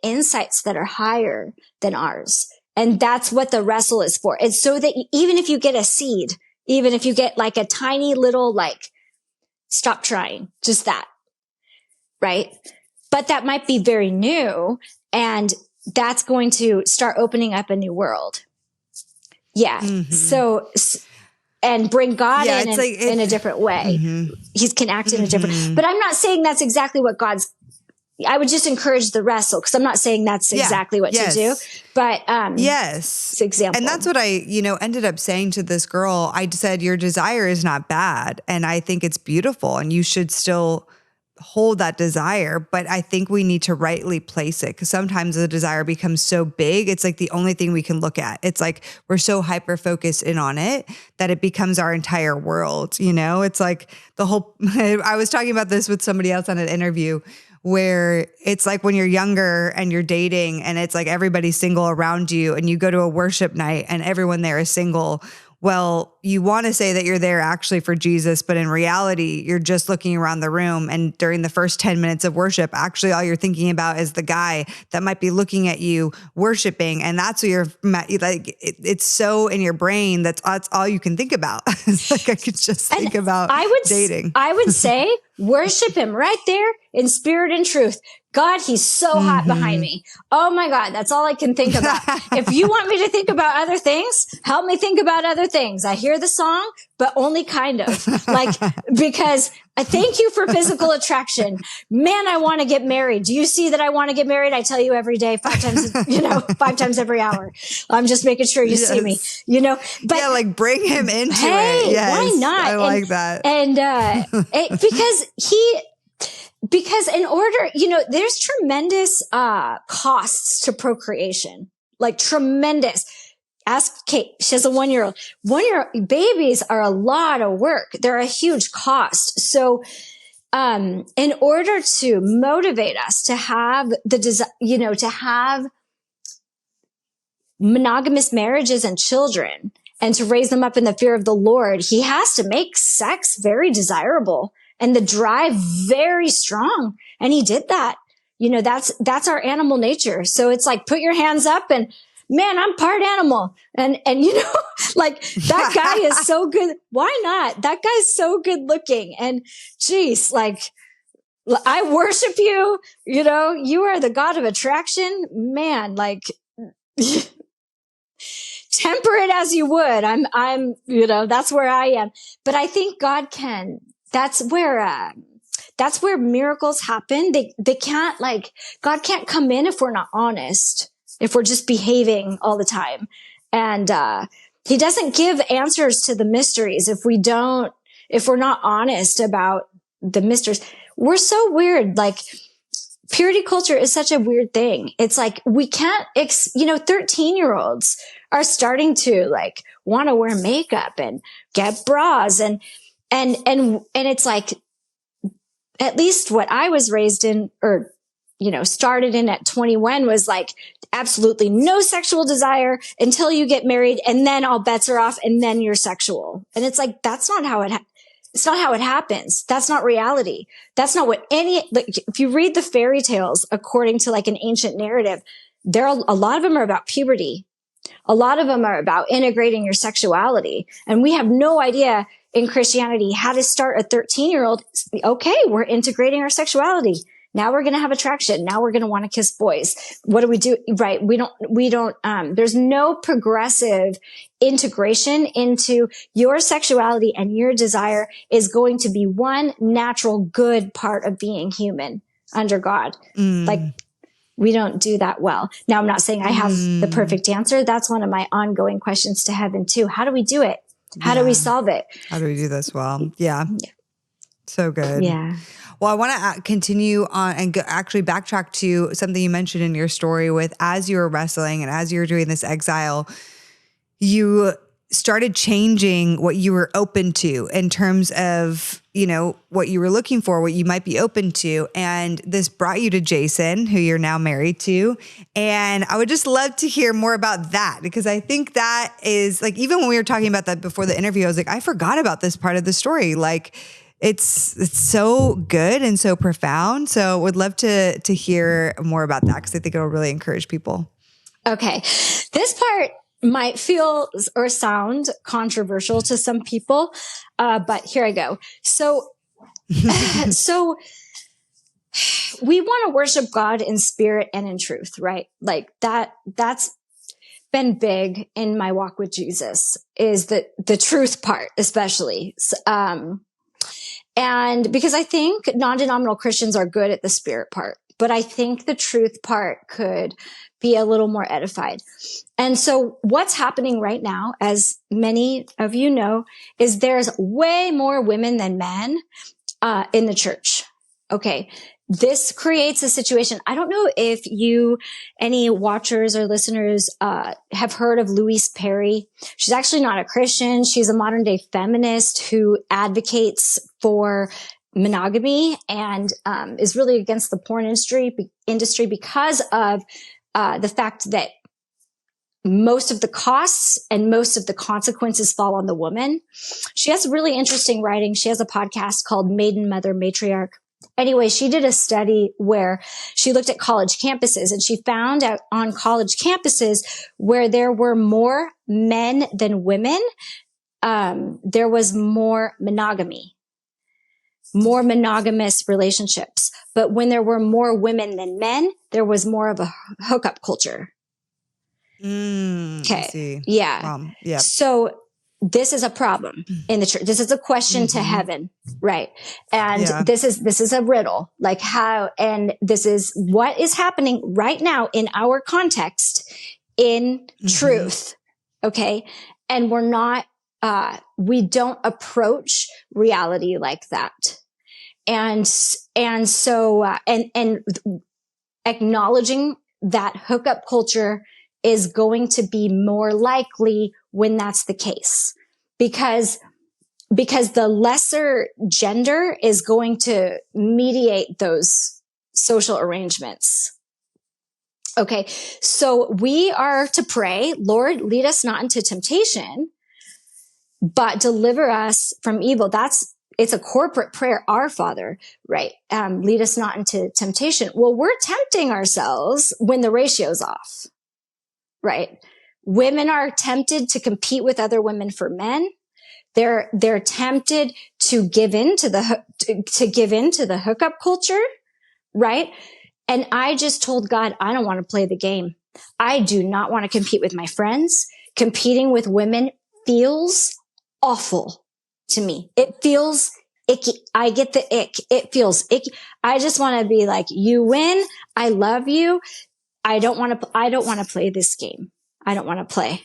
insights that are higher than ours. And that's what the wrestle is for. It's so that even if you get a seed, even if you get like a tiny little, like, stop trying, just that, right? But that might be very new, and that's going to start opening up a new world. Yeah. So, and bring God in a different way. He can act in a different, but I'm not saying that's exactly what I would just encourage the wrestle, because I'm not saying that's exactly what to do, but it's example. And that's what I, ended up saying to this girl. I said, your desire is not bad, and I think it's beautiful, and you should still hold that desire, but I think we need to rightly place it, because sometimes the desire becomes so big, it's like the only thing we can look at. It's like we're so hyper focused in on it that it becomes our entire world. It's like the whole, I was talking about this with somebody else on an interview, where it's like when you're younger and you're dating and it's like everybody's single around you, and you go to a worship night and everyone there is single. well, you want to say that you're there actually for Jesus, but in reality, you're just looking around the room. And during the first 10 minutes of worship, actually all you're thinking about is the guy that might be looking at you worshiping. And that's what you're like, it's so in your brain. That's all you can think about. It's like, I could just think about dating. I would say worship him right there in spirit and truth. God, he's so hot behind me. Oh my God, that's all I can think about. If you want me to think about other things, help me think about other things. I hear the song, but only kind of because I thank you for physical attraction. Man, I want to get married. Do you see that I want to get married? I tell you every day, 5 times, 5 times every hour. I'm just making sure you see me, but yeah, like bring him into it. Yes, why not? I like that. And, because in order, there's tremendous costs to procreation, like tremendous. Ask Kate. She has a 1-year-old. 1-year-old babies are a lot of work. They're a huge cost. So, in order to motivate us to have to have monogamous marriages and children and to raise them up in the fear of the Lord, he has to make sex very desirable and the drive very strong. And he did that. That's our animal nature. So it's like, put your hands up and man, I'm part animal. And like that guy is so good. Why not? That guy's so good looking. And geez, like I worship you, you are the God of attraction, man, like temper it as you would. I'm, that's where I am. But I think God can, that's where miracles happen. They can't God can't come in if we're not honest, if we're just behaving all the time. And, he doesn't give answers to the mysteries if we're not honest about the mysteries. We're so weird. Like purity culture is such a weird thing. It's like we can't, 13-year-olds are starting to want to wear makeup and get bras and it's like, at least what I was raised in or, started in at 21 was like absolutely no sexual desire until you get married and then all bets are off and then you're sexual. And it's like, that's not how it's not how it happens. That's not reality. That's not what if you read the fairy tales according to an ancient narrative, a lot of them are about puberty. A lot of them are about integrating your sexuality. And we have no idea in Christianity how to start a 13-year-old. Okay, we're integrating our sexuality. Now we're going to have attraction. Now we're going to want to kiss boys. What do we do? Right. We don't, there's no progressive integration into your sexuality, and your desire is going to be one natural good part of being human under God. We don't do that well. Now, I'm not saying I have the perfect answer. That's one of my ongoing questions to heaven too. How do we do it? How do we solve it? How do we do this well? Yeah. So good. Yeah. Well, I want to continue on and actually backtrack to something you mentioned in your story with as you were wrestling and as you were doing this exile, you started changing what you were open to in terms of, what you were looking for, what you might be open to. And this brought you to Jason, who you're now married to. And I would just love to hear more about that, because I think that is even when we were talking about that before the interview, I was like, I forgot about this part of the story. It's so good and so profound. So would love to hear more about that, because I think it'll really encourage people. Okay. This part might feel or sound controversial to some people, but here I go. So we want to worship God in spirit and in truth, right? That's been big in my walk with Jesus, is the truth part, especially. And because I think non-denominational Christians are good at the spirit part, but I think the truth part could be a little more edified. And so what's happening right now, as many of you know, is there's way more women than men in the church. Okay. This creates a situation. I don't know if any watchers or listeners, have heard of Louise Perry. She's actually not a Christian. She's a modern day feminist who advocates for monogamy and, is really against the porn industry because of, the fact that most of the costs and most of the consequences fall on the woman. She has really interesting writing. She has a podcast called Maiden Mother Matriarch. Anyway, she did a study where she looked at college campuses, and she found out on college campuses where there were more men than women, there was more monogamy, more monogamous relationships. But when there were more women than men, there was more of a hookup culture. I see. Yeah. Yeah. So this is a problem in the church. This is a question to heaven, right? And this is a riddle, like how, and this is what is happening right now in our context in truth. Okay. And we're not, we don't approach reality like that. And so acknowledging that hookup culture is going to be more likely when that's the case, because the lesser gender is going to mediate those social arrangements. Okay. So we are to pray, Lord, lead us not into temptation, but deliver us from evil. It's a corporate prayer. Our Father, right? Lead us not into temptation. Well, we're tempting ourselves when the ratio's off. Right. Women are tempted to compete with other women for men. They're tempted to give in to the hookup culture. Right. And I just told God, I don't want to play the game. I do not want to compete with my friends. Competing with women feels awful to me. It feels icky. I get the ick. It feels icky. I just want to be like, you win. I love you. I don't want to play this game. I don't want to play.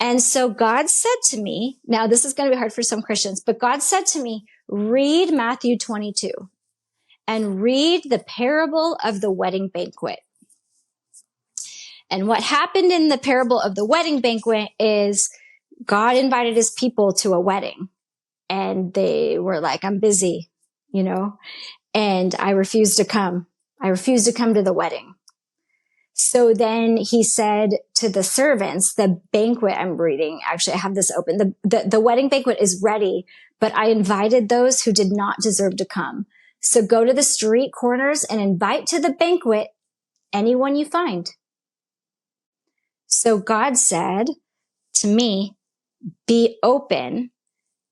And so God said to me, now this is going to be hard for some Christians, but God said to me, read Matthew 22 and read the parable of the wedding banquet. And what happened in the parable of the wedding banquet is God invited his people to a wedding, and they were like, I'm busy, and I refused to come. I refused to come to the wedding. So then he said to the servants, the banquet I'm reading, actually I have this open, the wedding banquet is ready, but I invited those who did not deserve to come. So go to the street corners and invite to the banquet anyone you find. So God said to me, be open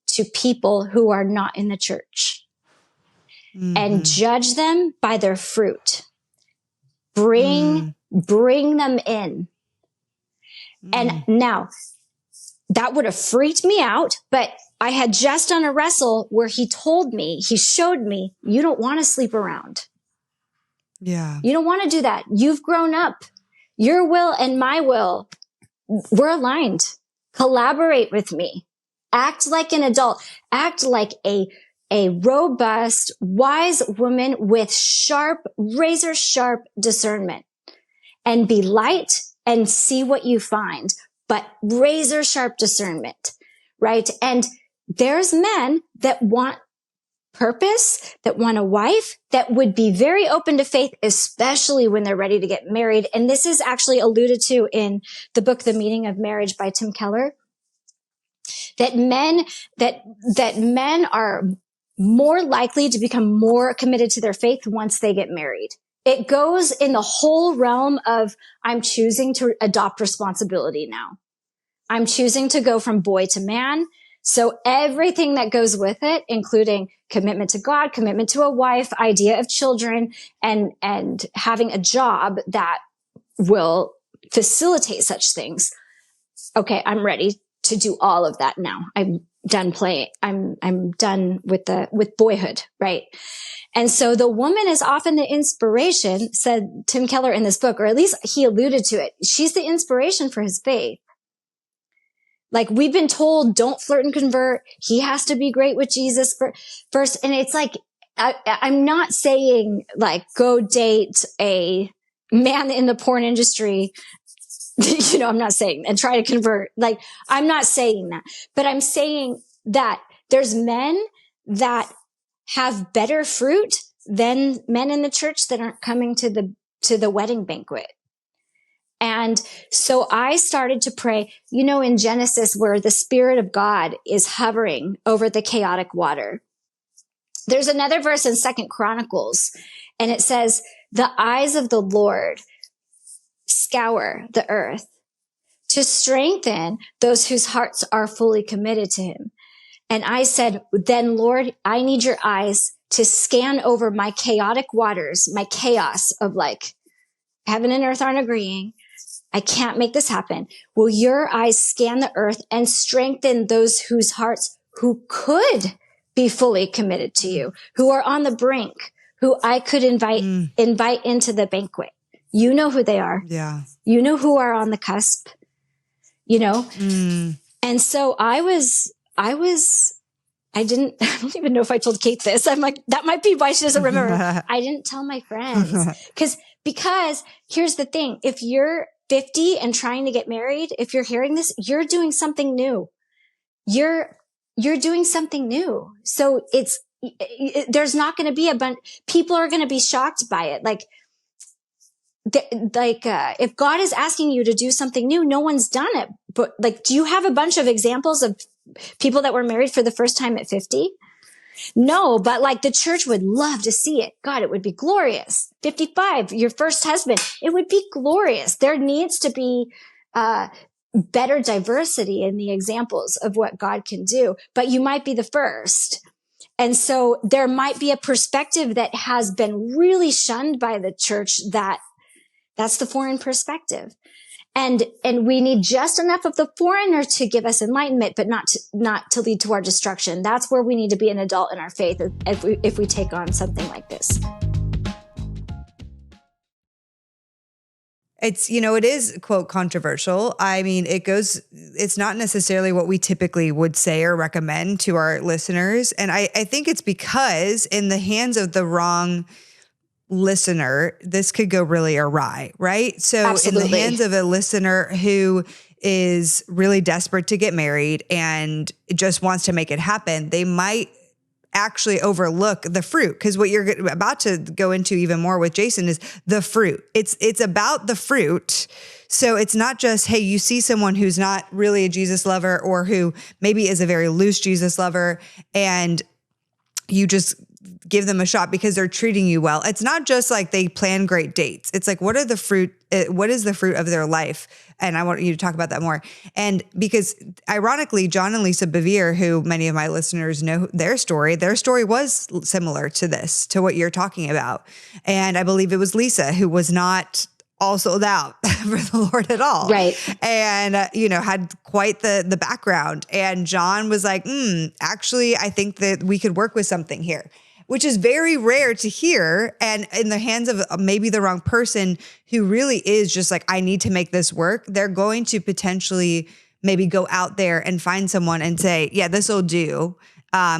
to people who are not in the church and judge them by their fruit. Bring them in. And now that would have freaked me out, but I had just done a wrestle where he showed me, you don't want to sleep around. Yeah. You don't want to do that. You've grown up. Your will and my will, we're aligned. Collaborate with me. Act like an adult. Act like a robust, wise woman with razor sharp discernment, and be light and see what you find, but razor sharp discernment, right? And there's men that want purpose, that want a wife, that would be very open to faith, especially when they're ready to get married. And this is actually alluded to in the book, The Meaning of Marriage by Tim Keller, that men are more likely to become more committed to their faith once they get married. It goes in the whole realm of, I'm choosing to adopt responsibility now. I'm choosing to go from boy to man. So everything that goes with it, including commitment to God, commitment to a wife, idea of children, and having a job that will facilitate such things. Okay, I'm ready to do all of that now. I'm done playing. I'm done with boyhood, right? And so the woman is often the inspiration, said Tim Keller in this book, or at least he alluded to it. She's the inspiration for his faith. Like, we've been told, don't flirt and convert. He has to be great with Jesus first. And it's like, I'm not saying like, go date a man in the porn industry. I'm not saying, and try to convert. Like, I'm not saying that, but I'm saying that there's men that have better fruit than men in the church that aren't coming to the wedding banquet. And so I started to pray, in Genesis, where the Spirit of God is hovering over the chaotic water. There's another verse in 2 Chronicles, and it says, the eyes of the Lord scour the earth to strengthen those whose hearts are fully committed to him. And I said, then Lord, I need your eyes to scan over my chaotic waters, my chaos of like heaven and earth aren't agreeing. I can't make this happen. Will your eyes scan the earth and strengthen those whose hearts who could be fully committed to you, who are on the brink, who I could invite into the banquet. You know who they are. Yeah. You know who are on the cusp, And so I don't even know if I told Kate this. I'm like, that might be why she doesn't remember. I didn't tell my friends because here's the thing. If you're 50 and trying to get married, if you're hearing this, you're doing something new. You're doing something new. So there's not going to be a bunch, people are going to be shocked by it. If God is asking you to do something new, no one's done it. But do you have a bunch of examples of people that were married for the first time at 50? No, but the church would love to see it. God, it would be glorious. 55, your first husband, it would be glorious. There needs to be, better diversity in the examples of what God can do, but you might be the first. And so there might be a perspective that has been really shunned by the church that's the foreign perspective. And we need just enough of the foreigner to give us enlightenment, but not to lead to our destruction. That's where we need to be an adult in our faith if we take on something like this. It's, it is, quote, controversial. I mean, it's not necessarily what we typically would say or recommend to our listeners. And I think it's because in the hands of the wrong listener, this could go really awry, right? So Absolutely. In the hands of a listener who is really desperate to get married and just wants to make it happen, they might actually overlook the fruit. Because what you're about to go into even more with Jason is the fruit. It's about the fruit. So it's not just, hey, you see someone who's not really a Jesus lover or who maybe is a very loose Jesus lover and you just give them a shot because they're treating you well. It's not just like they plan great dates. It's like, what is the fruit of their life? And I want you to talk about that more. And because ironically, John and Lisa Bevere, who many of my listeners know their story was similar to this, to what you're talking about. And I believe it was Lisa who was not all sold out for the Lord at all. Right. And, had quite the background. And John was like, actually, I think that we could work with something here, which is very rare to hear. And in the hands of maybe the wrong person who really is just like, I need to make this work, they're going to potentially maybe go out there and find someone and say, yeah, this will do.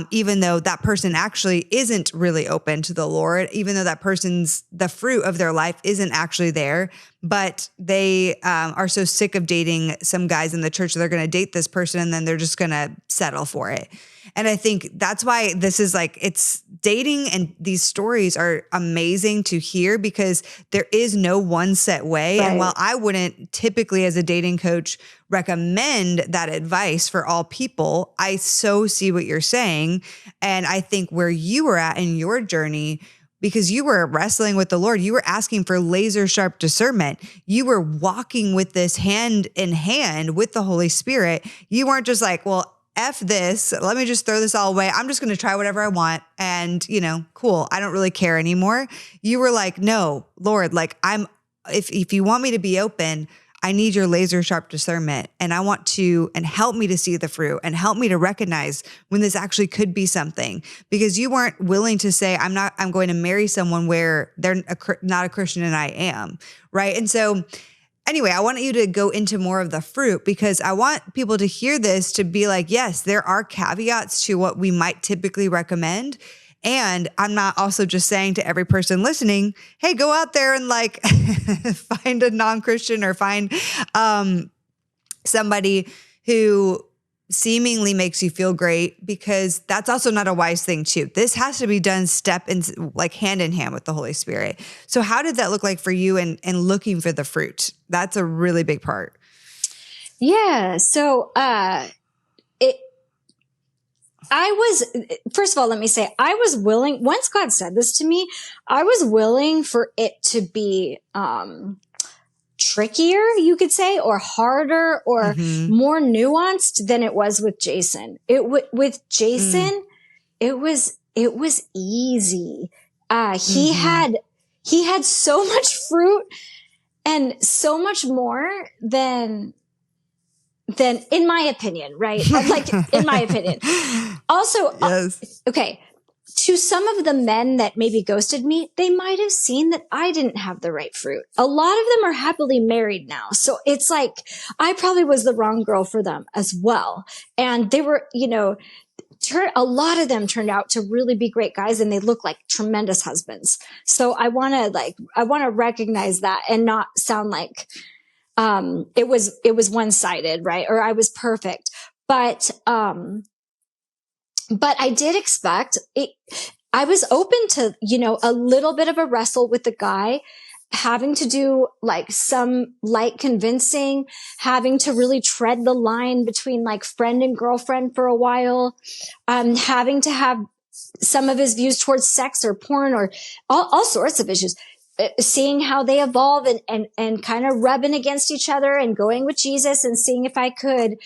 Even though that person actually isn't really open to the Lord, even though the fruit of their life isn't actually there, but they are so sick of dating some guys in the church, they're going to date this person and then they're just going to settle for it. And I think that's why this is it's dating, and these stories are amazing to hear because there is no one set way. Right. And while I wouldn't typically as a dating coach recommend that advice for all people, I so see what you're saying. And I think where you were at in your journey, because you were wrestling with the Lord, you were asking for laser sharp discernment. You were walking with this hand in hand with the Holy Spirit. You weren't just like, well, F this, let me just throw this all away. I'm just going to try whatever I want. And, cool. I don't really care anymore. You were like, no, Lord, if you want me to be open, I need your laser sharp discernment. And I want to, and help me to see the fruit and help me to recognize when this actually could be something, because you weren't willing to say, I'm going to marry someone where they're not a Christian and I am. Right. And so anyway, I want you to go into more of the fruit because I want people to hear this to be like, yes, there are caveats to what we might typically recommend. And I'm not also just saying to every person listening, hey, go out there and find a non-Christian or find somebody who seemingly makes you feel great, because that's also not a wise thing too. This has to be done like hand in hand with the Holy Spirit. So how did that look like for you and looking for the fruit? That's a really big part. Yeah. So, first of all, let me say, I was willing, once God said this to me, I was willing for it to be, trickier, you could say, or harder, or more nuanced than it was with Jason. With Jason, it was easy. He had so much fruit and so much more than in my opinion, right? Like in my opinion. Also, yes. Okay. To some of the men that maybe ghosted me, they might have seen that I didn't have the right fruit. A lot of them are happily married now. So it's like, I probably was the wrong girl for them as well. And they were, a lot of them turned out to really be great guys, and they look like tremendous husbands. So I want to recognize that and not sound like, it was one-sided, right? Or I was perfect. But I did expect it. I was open to, a little bit of a wrestle with the guy, having to do like some light convincing, having to really tread the line between like friend and girlfriend for a while, having to have some of his views towards sex or porn or all sorts of issues, seeing how they evolve and kind of rubbing against each other and going with Jesus and seeing if I could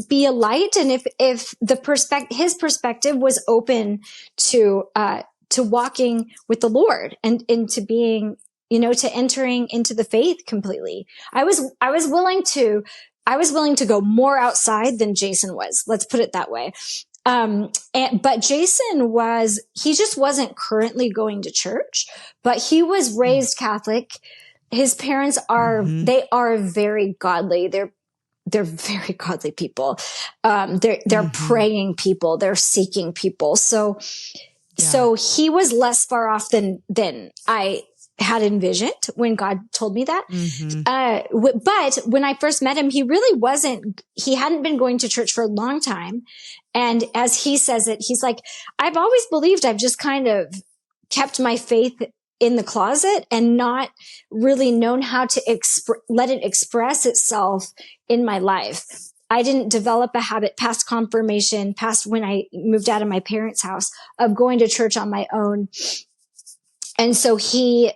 be a light, and if his perspective was open to walking with the Lord and into being, to entering into the faith completely. I was willing to go more outside than Jason was. Let's put it that way. But Jason he just wasn't currently going to church, but he was raised Catholic. His parents they are very godly. They're very godly people. They're praying people. They're seeking people. So he was less far off than I had envisioned when God told me that. But when I first met him, he hadn't been going to church for a long time. And as he says it, he's like, I've always believed, I've just kind of kept my faith in the closet and not really known how to let it express itself in my life. I didn't develop a habit past confirmation, past when I moved out of my parents' house, of going to church on my own. And so he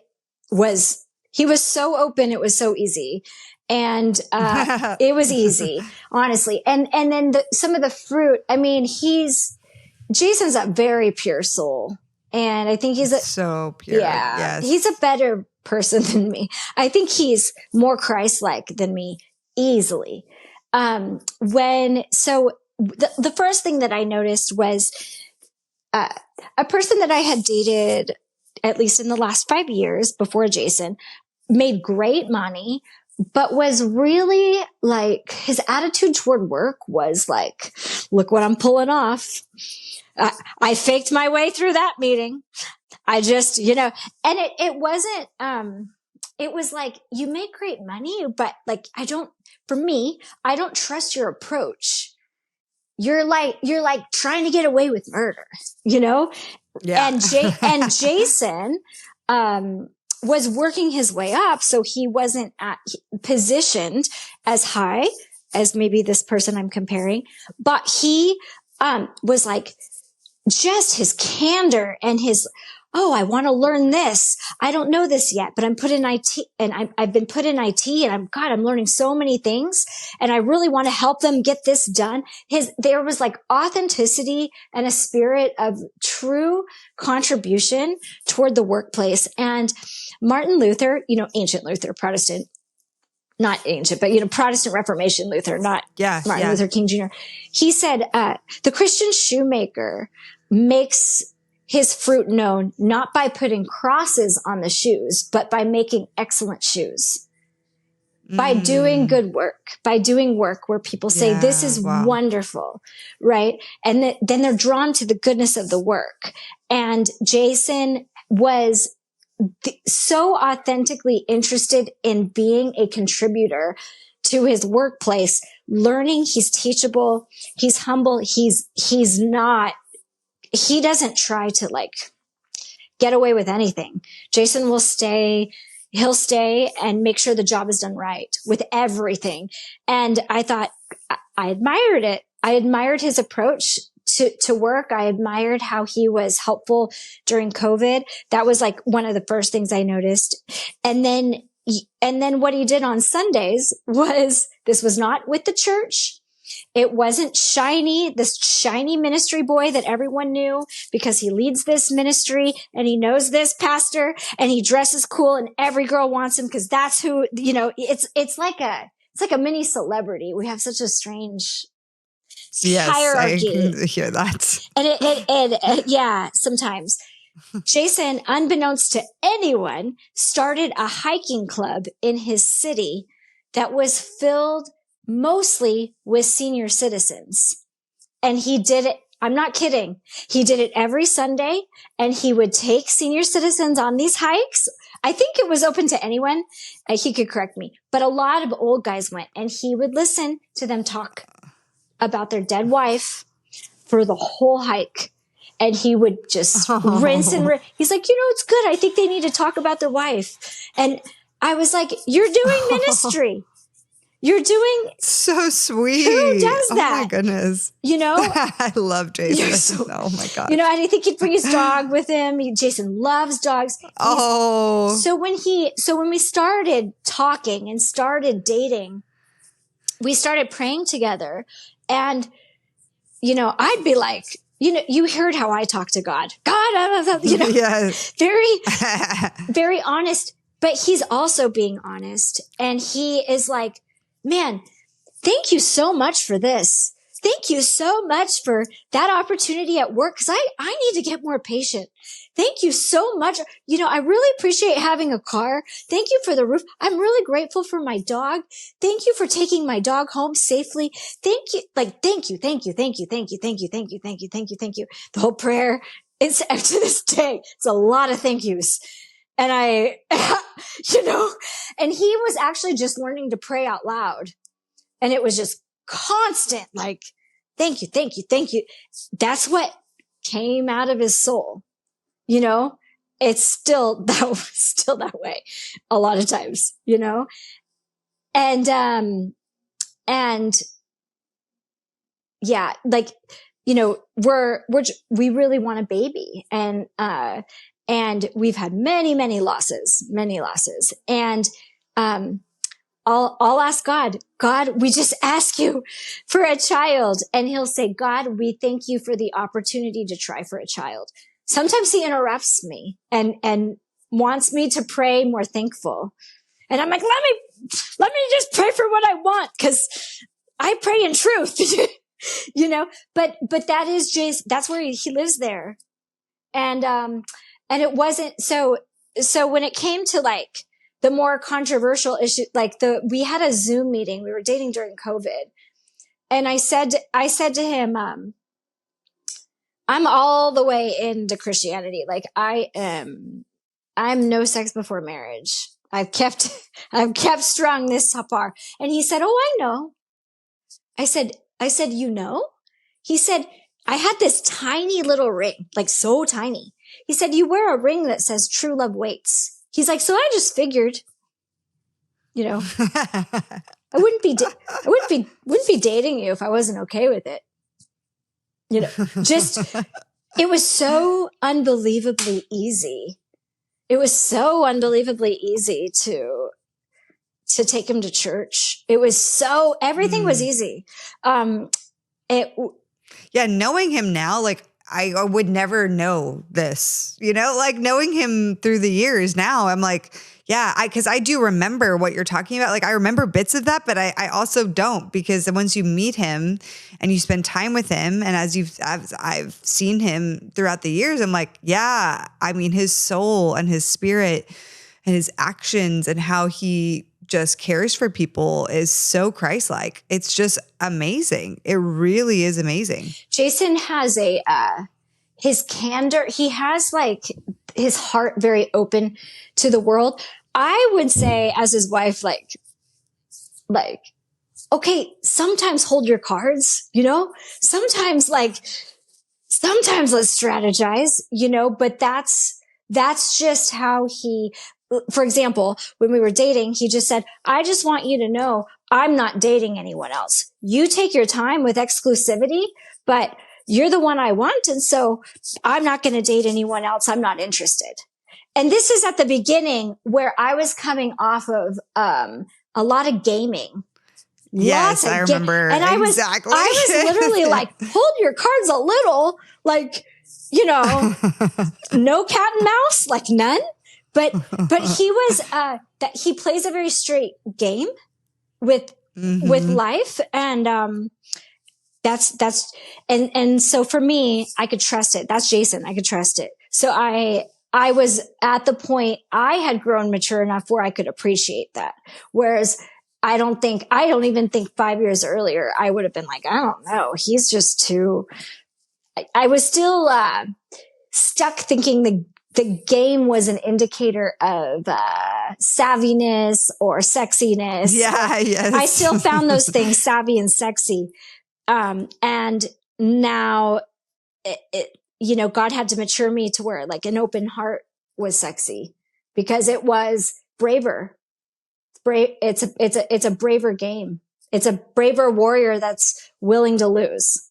was so open. It was so easy. And, it was easy, honestly. And then some of the fruit, I mean, Jason's a very pure soul. And I think he's so pure. Yeah, yes. He's a better person than me. I think he's more Christ-like than me easily. The first thing that I noticed was, a person that I had dated, at least in the last 5 years before Jason, made great money, but was really like, his attitude toward work was like, look what I'm pulling off. I faked my way through that meeting. I just, and it wasn't, it was like, you make great money, but like, I don't trust your approach. You're like trying to get away with murder, Yeah. And Jason, was working his way up. So he wasn't positioned as high as maybe this person I'm comparing, but he, was like, just his candor and his, I want to learn this. I don't know this yet, but I'm put in IT and I've been put in IT and I'm learning so many things and I really want to help them get this done. There was like authenticity and a spirit of true contribution toward the workplace. And Martin Luther, ancient Luther, Protestant, not ancient, but, Protestant Reformation Luther, not Martin Luther King Jr. He said, the Christian shoemaker makes his fruit known not by putting crosses on the shoes, but by making excellent shoes, by doing good work, by doing work where people say, this is wonderful, right? And then they're drawn to the goodness of the work. And Jason was so authentically interested in being a contributor to his workplace, learning. He's teachable. He's humble. He doesn't try to like get away with anything. Jason will stay. He'll stay and make sure the job is done right with everything. And I thought I admired it. I admired his approach to work. I admired how he was helpful during COVID. That was like one of the first things I noticed. And then what he did on Sundays this was not with the church. It wasn't this shiny ministry boy that everyone knew because he leads this ministry and he knows this pastor and he dresses cool and every girl wants him because that's who, it's like a mini celebrity. We have such a strange hierarchy. I can hear that. And yeah, sometimes. Jason, unbeknownst to anyone, started a hiking club in his city that was filled mostly with senior citizens. And he did it. I'm not kidding. He did it every Sunday and he would take senior citizens on these hikes. I think it was open to anyone. He could correct me, but a lot of old guys went and he would listen to them talk about their dead wife for the whole hike. And he would just rinse and rinse. He's like, it's good. I think they need to talk about their wife. And I was like, you're doing ministry. You're doing so sweet. Who does that? Oh my goodness. I love Jason. Oh my God. And I think he'd bring his dog with him. Jason loves dogs. So when we started talking and started dating, we started praying together. And, I'd be like, you heard how I talk to God. God, yes. Very, very honest. But he's also being honest. And he is like, man, thank you so much for this. Thank you so much for that opportunity at work. Cause I need to get more patient. Thank you so much. I really appreciate having a car. Thank you for the roof. I'm really grateful for my dog. Thank you for taking my dog home safely. Thank you. Thank you. Thank you. Thank you. Thank you. Thank you. Thank you. Thank you. Thank you. Thank you. The whole prayer is up to this day. It's a lot of thank yous. And and he was actually just learning to pray out loud. And it was just constant, like, thank you, thank you, thank you. That's what came out of his soul. It's still that way a lot of times, and yeah, like, we really want a baby and we've had many, many losses. And, I'll ask God, we just ask you for a child. And he'll say, God, we thank you for the opportunity to try for a child. Sometimes he interrupts me and wants me to pray more thankful. And I'm like, let me just pray for what I want. Cause I pray in truth, but that is Jason. That's where he lives there. And it wasn't so when it came to like the more controversial issue, like we had a Zoom meeting. We were dating during COVID. And I said to him, I'm all the way into Christianity. Like I'm no sex before marriage. I've kept strong this far. And he said, oh, I know. I said, He said, I had this tiny little ring, like so tiny. He said, you wear a ring that says true love waits. He's like, so I just figured, I wouldn't be dating you if I wasn't okay with it. It was so unbelievably easy. It was so unbelievably easy to take him to church. It was everything was easy. Knowing him now, like I would never know this, like knowing him through the years now, I'm like, because I do remember what you're talking about. Like I remember bits of that, but I also don't, because once you meet him and you spend time with him, and as I've seen him throughout the years, I'm like, his soul and his spirit and his actions and how he just cares for people is so Christ-like. It's just amazing. It really is amazing. Jason has his candor. He has like his heart very open to the world. I would say as his wife, like okay, sometimes hold your cards, sometimes let's strategize, but that's just how for example, when we were dating, he just said, I just want you to know I'm not dating anyone else. You take your time with exclusivity, but you're the one I want. And so I'm not going to date anyone else. I'm not interested. And this is at the beginning where I was coming off of a lot of gaming. Yes, I remember. And I was literally like, hold your cards a little, like, no cat and mouse, like none. But he was, that he plays a very straight game with life. And, and so for me, I could trust it. That's Jason. I could trust it. So I was at the point I had grown mature enough where I could appreciate that. Whereas I don't even think 5 years earlier, I would have been like, I don't know. He's just too, I was still, stuck thinking the game was an indicator of, savviness or sexiness. Yeah. Yes. I still found those things savvy and sexy. And now God had to mature me to where like an open heart was sexy because it was braver. It's a braver game. It's a braver warrior that's willing to lose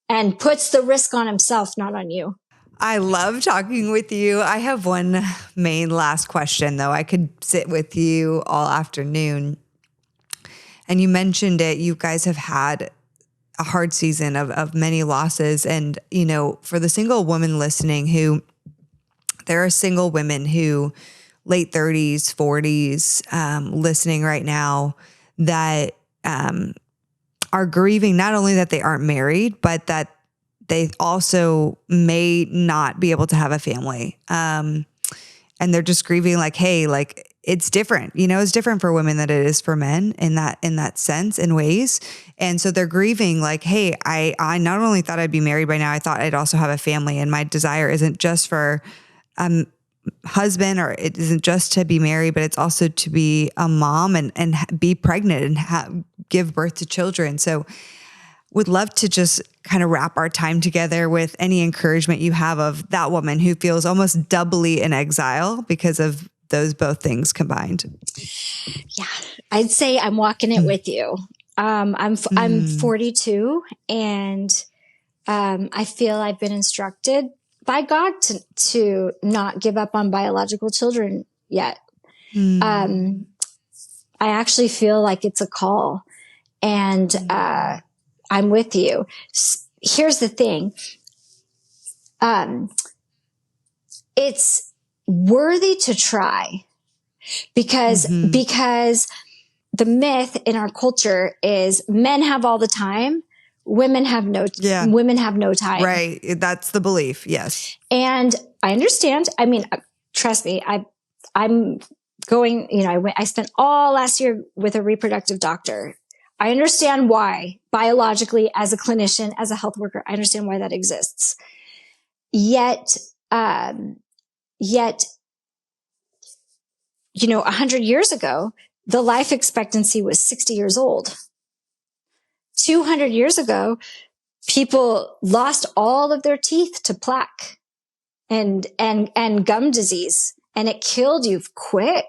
and puts the risk on himself, not on you. I love talking with you. I have one main last question though. I could sit with you all afternoon. And you mentioned it. You guys have had a hard season of many losses. And, for the single woman listening there are single women who late 30s, 40s, listening right now that are grieving not only that they aren't married, but that they also may not be able to have a family. And they're just grieving like, hey, like it's different, it's different for women than it is for men in that sense, in ways. And so they're grieving like, hey, I not only thought I'd be married by now, I thought I'd also have a family. And my desire isn't just for husband, or it isn't just to be married, but it's also to be a mom and be pregnant and give birth to children. So would love to just kind of wrap our time together with any encouragement you have of that woman who feels almost doubly in exile because of those both things combined. Yeah, I'd say I'm walking it with you. I'm 42 and I feel I've been instructed by God to not give up on biological children yet. I actually feel like it's a call, and I'm with you. Here's the thing. It's worthy to try because the myth in our culture is men have all the time. Women have no time. Right. That's the belief. Yes. And I understand. I mean, trust me, I'm going, I spent all last year with a reproductive doctor. I understand why biologically as a clinician, as a health worker, I understand why that exists. Yet, 100 years ago, the life expectancy was 60 years old. 200 years ago, people lost all of their teeth to plaque and gum disease, and it killed you quick.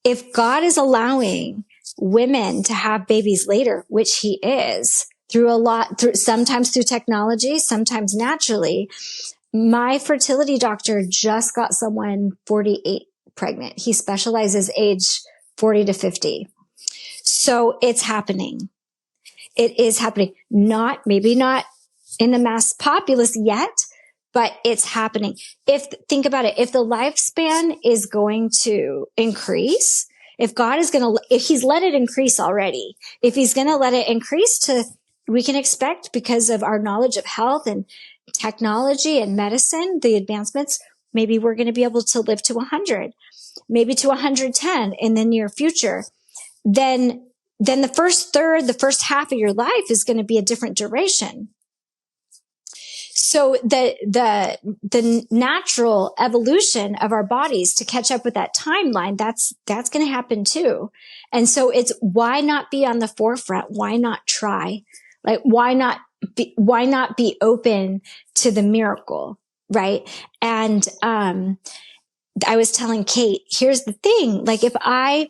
If God is allowing women to have babies later, which he is sometimes through technology, sometimes naturally. My fertility doctor just got someone 48 pregnant. He specializes age 40 to 50. So it's happening. It is happening. Maybe not in the mass populace yet, but it's happening. Think about it. If the lifespan is going to increase, if he's let it increase already, if he's going to let it increase we can expect, because of our knowledge of health and technology and medicine, the advancements, maybe we're going to be able to live to 100, maybe to 110 in the near future. Then the first half of your life is going to be a different duration. So the natural evolution of our bodies to catch up with that timeline, that's going to happen too. And so it's, why not be on the forefront? Why not try? Like, why not be open to the miracle? Right. And, I was telling Kate, here's the thing. Like, if I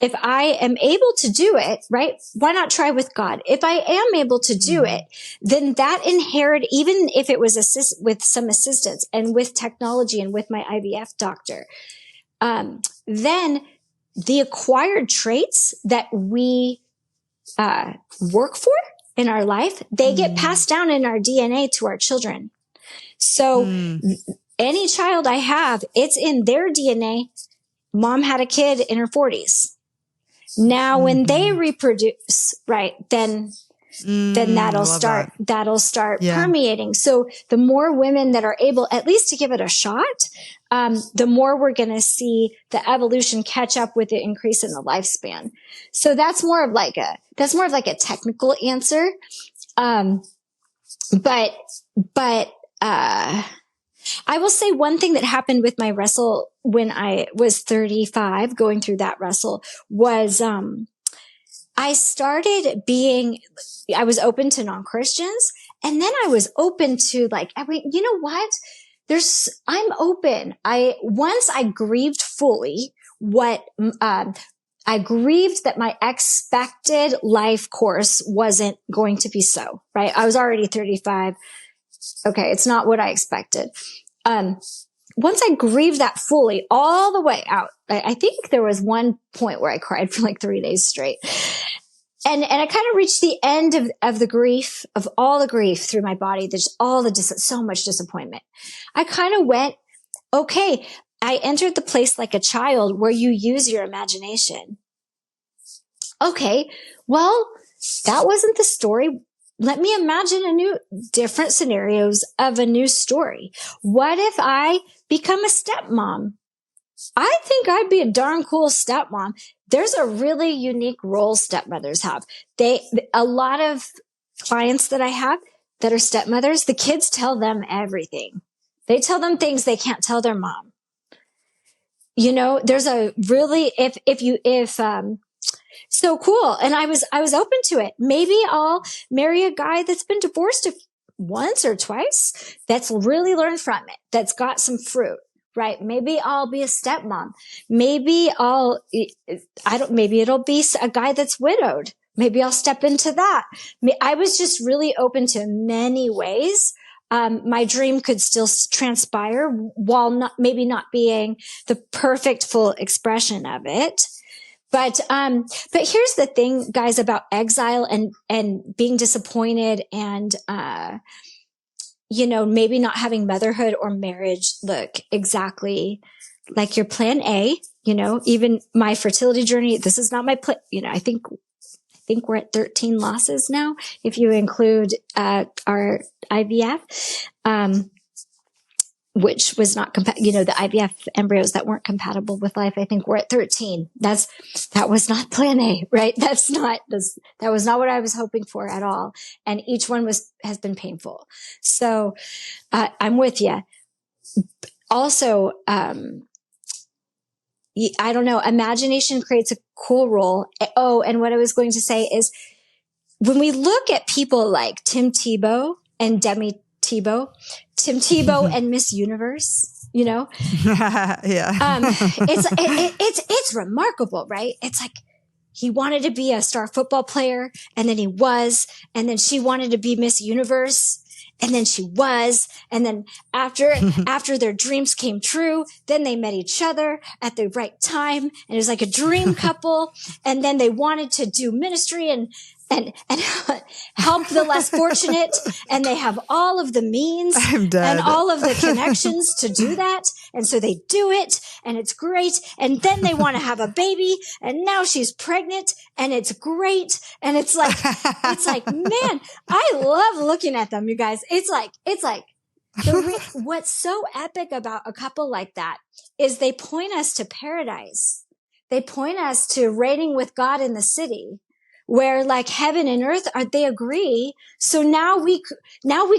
am able to do it, right? Why not try with God? If I am able to do it, then that inherit, even if it was with some assistance and with technology and with my IVF doctor, then the acquired traits that we work for in our life, they get passed down in our DNA to our children. So any child I have, it's in their DNA. Mom had a kid in her 40s. Now, when they reproduce, right, then that'll start permeating. So the more women that are able at least to give it a shot, the more we're going to see the evolution catch up with the increase in the lifespan. So that's more of like a technical answer. But I will say one thing that happened with my wrestle when I was 35, going through that wrestle, was I was open to non-Christians, and then I was open to, like, I mean, you know what? I'm open. Once I grieved fully I grieved that my expected life course wasn't going to be so, right? I was already 35. Okay, it's not what I expected. Once I grieved that fully all the way out, I think there was one point where I cried for like 3 days straight. And I kind of reached the end of the grief, of all the grief through my body. There's so much disappointment. I kind of went, okay, I entered the place like a child where you use your imagination. Okay, well, that wasn't the story. Let me imagine different scenarios of a new story. What if I become a stepmom? I think I'd be a darn cool stepmom. There's a really unique role stepmothers have. A lot of clients that I have that are stepmothers, the kids tell them everything. They tell them things they can't tell their mom. You know, there's a really, so cool. And I was open to it. Maybe I'll marry a guy that's been divorced once or twice, that's really learned from it, that's got some fruit, right? Maybe I'll be a stepmom. Maybe maybe it'll be a guy that's widowed. Maybe I'll step into that. I was just really open to many ways. My dream could still transpire while maybe not being the perfect full expression of it. But here's the thing, guys, about exile and being disappointed and, maybe not having motherhood or marriage look exactly like your plan A. Even my fertility journey, this is not my plan. I think we're at 13 losses now, if you include, our IVF. Which was not the IVF embryos that weren't compatible with life. I think we're at 13. That was not plan A, right? That was not what I was hoping for at all. And each one has been painful. So, I'm with you. Also, I don't know, imagination creates a cool role. Oh, and what I was going to say is when we look at people like Tim Tebow and Tim Tebow and Miss Universe, Yeah. It's remarkable, right? It's like he wanted to be a star football player, and then he was, and then she wanted to be Miss Universe, and then she was, and then after their dreams came true, then they met each other at the right time, and it was like a dream couple, and then they wanted to do ministry and help the less fortunate, and they have all of the means and all of the connections to do that, and so they do it, and it's great, and then they want to have a baby, and now she's pregnant, and it's great, and it's like man, I love looking at them, you guys. It's like what's so epic about a couple like that is they point us to paradise. They point us to reigning with God in the city. where like heaven and earth they agree. So now we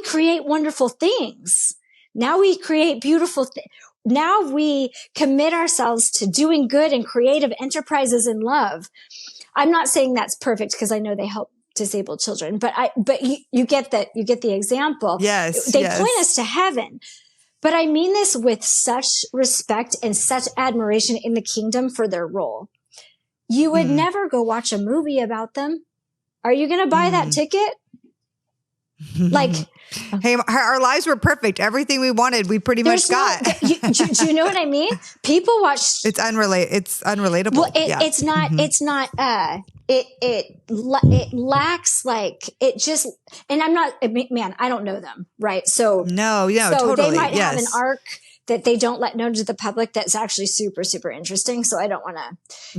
create wonderful things. Now we create beautiful things. Now we commit ourselves to doing good and creative enterprises in love. I'm not saying that's perfect because I know they help disabled children, but you get that, you get the example. Yes. They point us to heaven. But I mean this with such respect and such admiration in the kingdom for their role. You would never go watch a movie about them. Are you going to buy that ticket? Like, hey, our lives were perfect. Everything we wanted, we pretty much got. Do you know what I mean? People watch. It's unrelatable. Well, it's not. It's not. It lacks like it just. And I'm not. Man, I don't know them, right? So no, so totally. They might have an arc that they don't let known to the public that's actually super, super interesting. So I don't want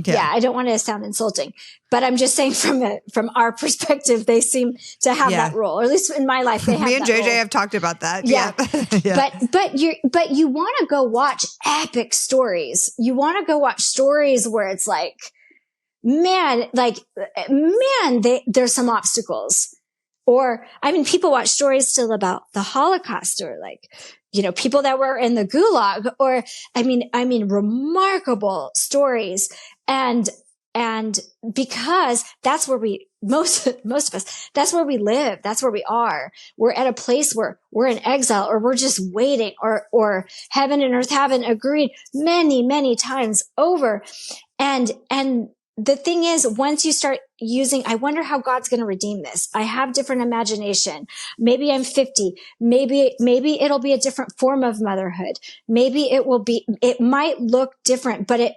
to, I don't want to sound insulting, but I'm just saying from our perspective, they seem to have that role, or at least in my life, they have. Me and that JJ role. have talked about that. Yeah. Yeah. But you want to go watch epic stories. You want to go watch stories where it's like, man, there's some obstacles. Or, I mean, people watch stories still about the Holocaust or like, people that were in the gulag, or, I mean, remarkable stories. And because that's where most of us, that's where we live. That's where we are. We're at a place where we're in exile, or we're just waiting, or heaven and earth haven't agreed many, many times over. And the thing is, once you start using, I wonder how God's going to redeem this. I have different imagination. Maybe I'm 50. Maybe it'll be a different form of motherhood. Maybe it might look different, but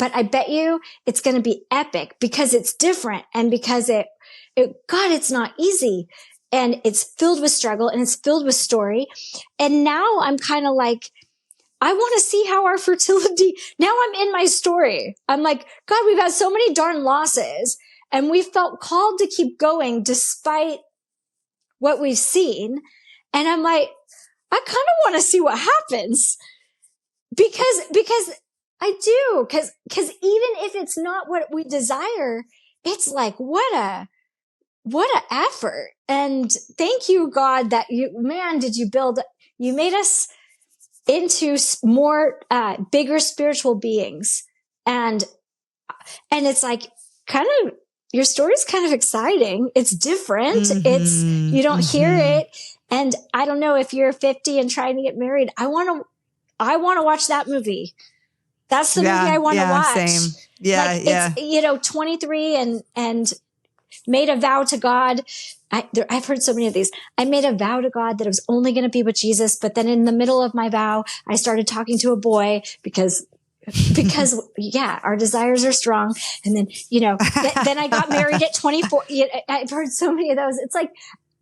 I bet you it's going to be epic because it's different, and because God, it's not easy, and it's filled with struggle, and it's filled with story. And now I'm kind of like, I want to see how our fertility, now I'm in my story. I'm like, God, we've had so many darn losses, and we felt called to keep going despite what we've seen. And I'm like, I kind of want to see what happens because I do. Cause even if it's not what we desire, it's like, what a effort. And thank you, God, that you made us into more, bigger spiritual beings. And it's like your story's kind of exciting. It's different. You don't hear it. And I don't know if you're 50 and trying to get married. I want to watch that movie. That's the movie I want to watch. Same. Yeah. It's, 23 and made a vow to God. I've heard so many of these. I made a vow to God that I was only going to be with Jesus. But then in the middle of my vow, I started talking to a boy because our desires are strong. And then, then I got married at 24. I've heard so many of those. It's like,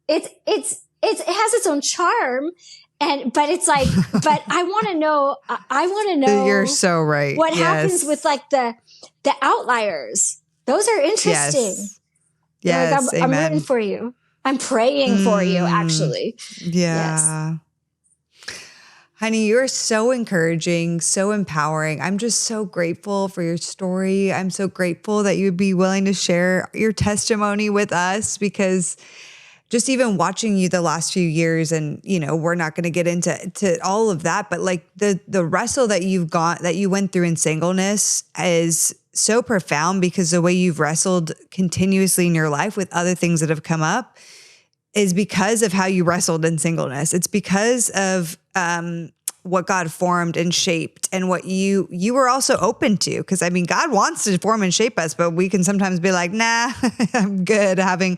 it has its own charm. But it's like, but I want to know. You're so right. What happens with like the outliers? Those are interesting. Yes. Like, I'm rooting for you. I'm praying for you, actually. Yeah. Yes. Honey, you're so encouraging, so empowering. I'm just so grateful for your story. I'm so grateful that you'd be willing to share your testimony with us, because just even watching you the last few years, and, we're not going to get into all of that, but like the wrestle that you went through in singleness is so profound, because the way you've wrestled continuously in your life with other things that have come up is because of how you wrestled in singleness. It's because of what God formed and shaped, and what you were also open to. Because God wants to form and shape us, but we can sometimes be like, nah, I'm good having,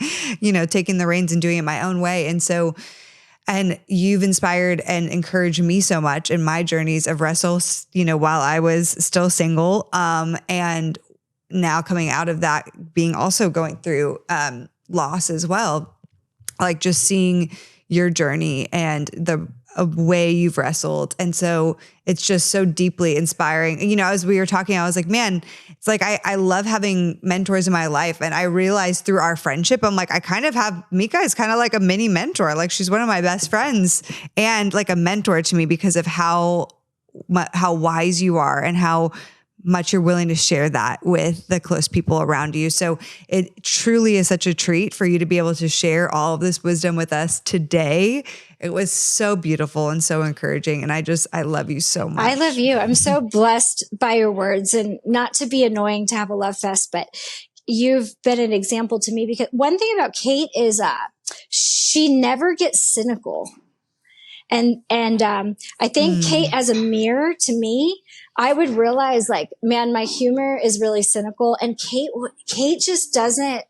taking the reins and doing it my own way. And you've inspired and encouraged me so much in my journeys of wrestle, while I was still single. And now coming out of that, being also going through loss as well. Like just seeing your journey and the way you've wrestled. And so it's just so deeply inspiring. As we were talking, I was like, man, it's like, I love having mentors in my life. And I realized through our friendship, I'm like, I kind of have, Mika is kind of like a mini mentor. Like she's one of my best friends and like a mentor to me because of how wise you are and how much you're willing to share that with the close people around you. So it truly is such a treat for you to be able to share all of this wisdom with us today. It was so beautiful and so encouraging. And I love you so much. I love you. I'm so blessed by your words, and not to be annoying to have a love fest, but you've been an example to me, because one thing about Kate is, she never gets cynical. And I think Kate as a mirror to me, I would realize like, man, my humor is really cynical. And Kate just doesn't,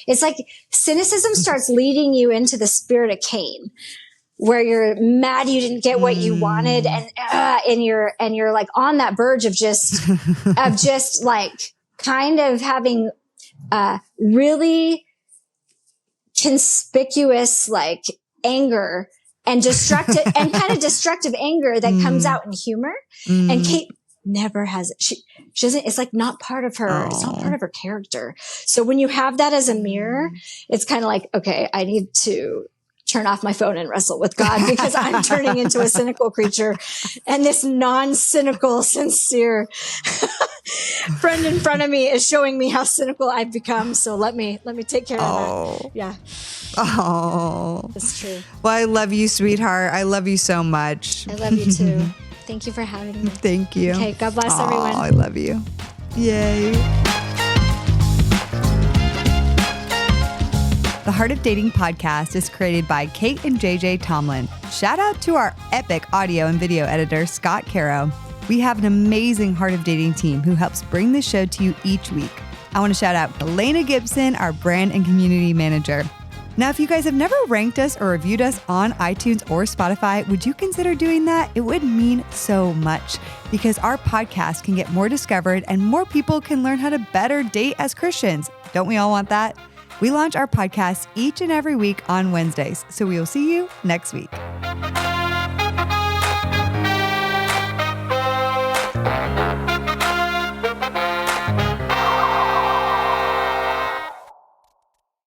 it's like cynicism starts leading you into the spirit of Cain, where you're mad you didn't get what you wanted. And you're like on that verge of just like kind of having, really conspicuous, like anger and destructive and kind of destructive anger that comes out in humor. And Kate never has it. She doesn't, it's like not part of her. It's not part of her character. So when you have that as a mirror, it's kind of like, okay, I need to turn off my phone and wrestle with God, because I'm turning into a cynical creature. And this non-cynical, sincere friend in front of me is showing me how cynical I've become. So let me take care of that. Yeah. Oh, it's true. Well, I love you, sweetheart. I love you so much. I love you too. Thank you for having me. Thank you. Okay. God bless everyone. I love you. Yay. The Heart of Dating podcast is created by Kate and JJ Tomlin. Shout out to our epic audio and video editor, Scott Caro. We have an amazing Heart of Dating team who helps bring the show to you each week. I want to shout out Elena Gibson, our brand and community manager. Now, if you guys have never ranked us or reviewed us on iTunes or Spotify, would you consider doing that? It would mean so much, because our podcast can get more discovered and more people can learn how to better date as Christians. Don't we all want that? We launch our podcast each and every week on Wednesdays, so we will see you next week.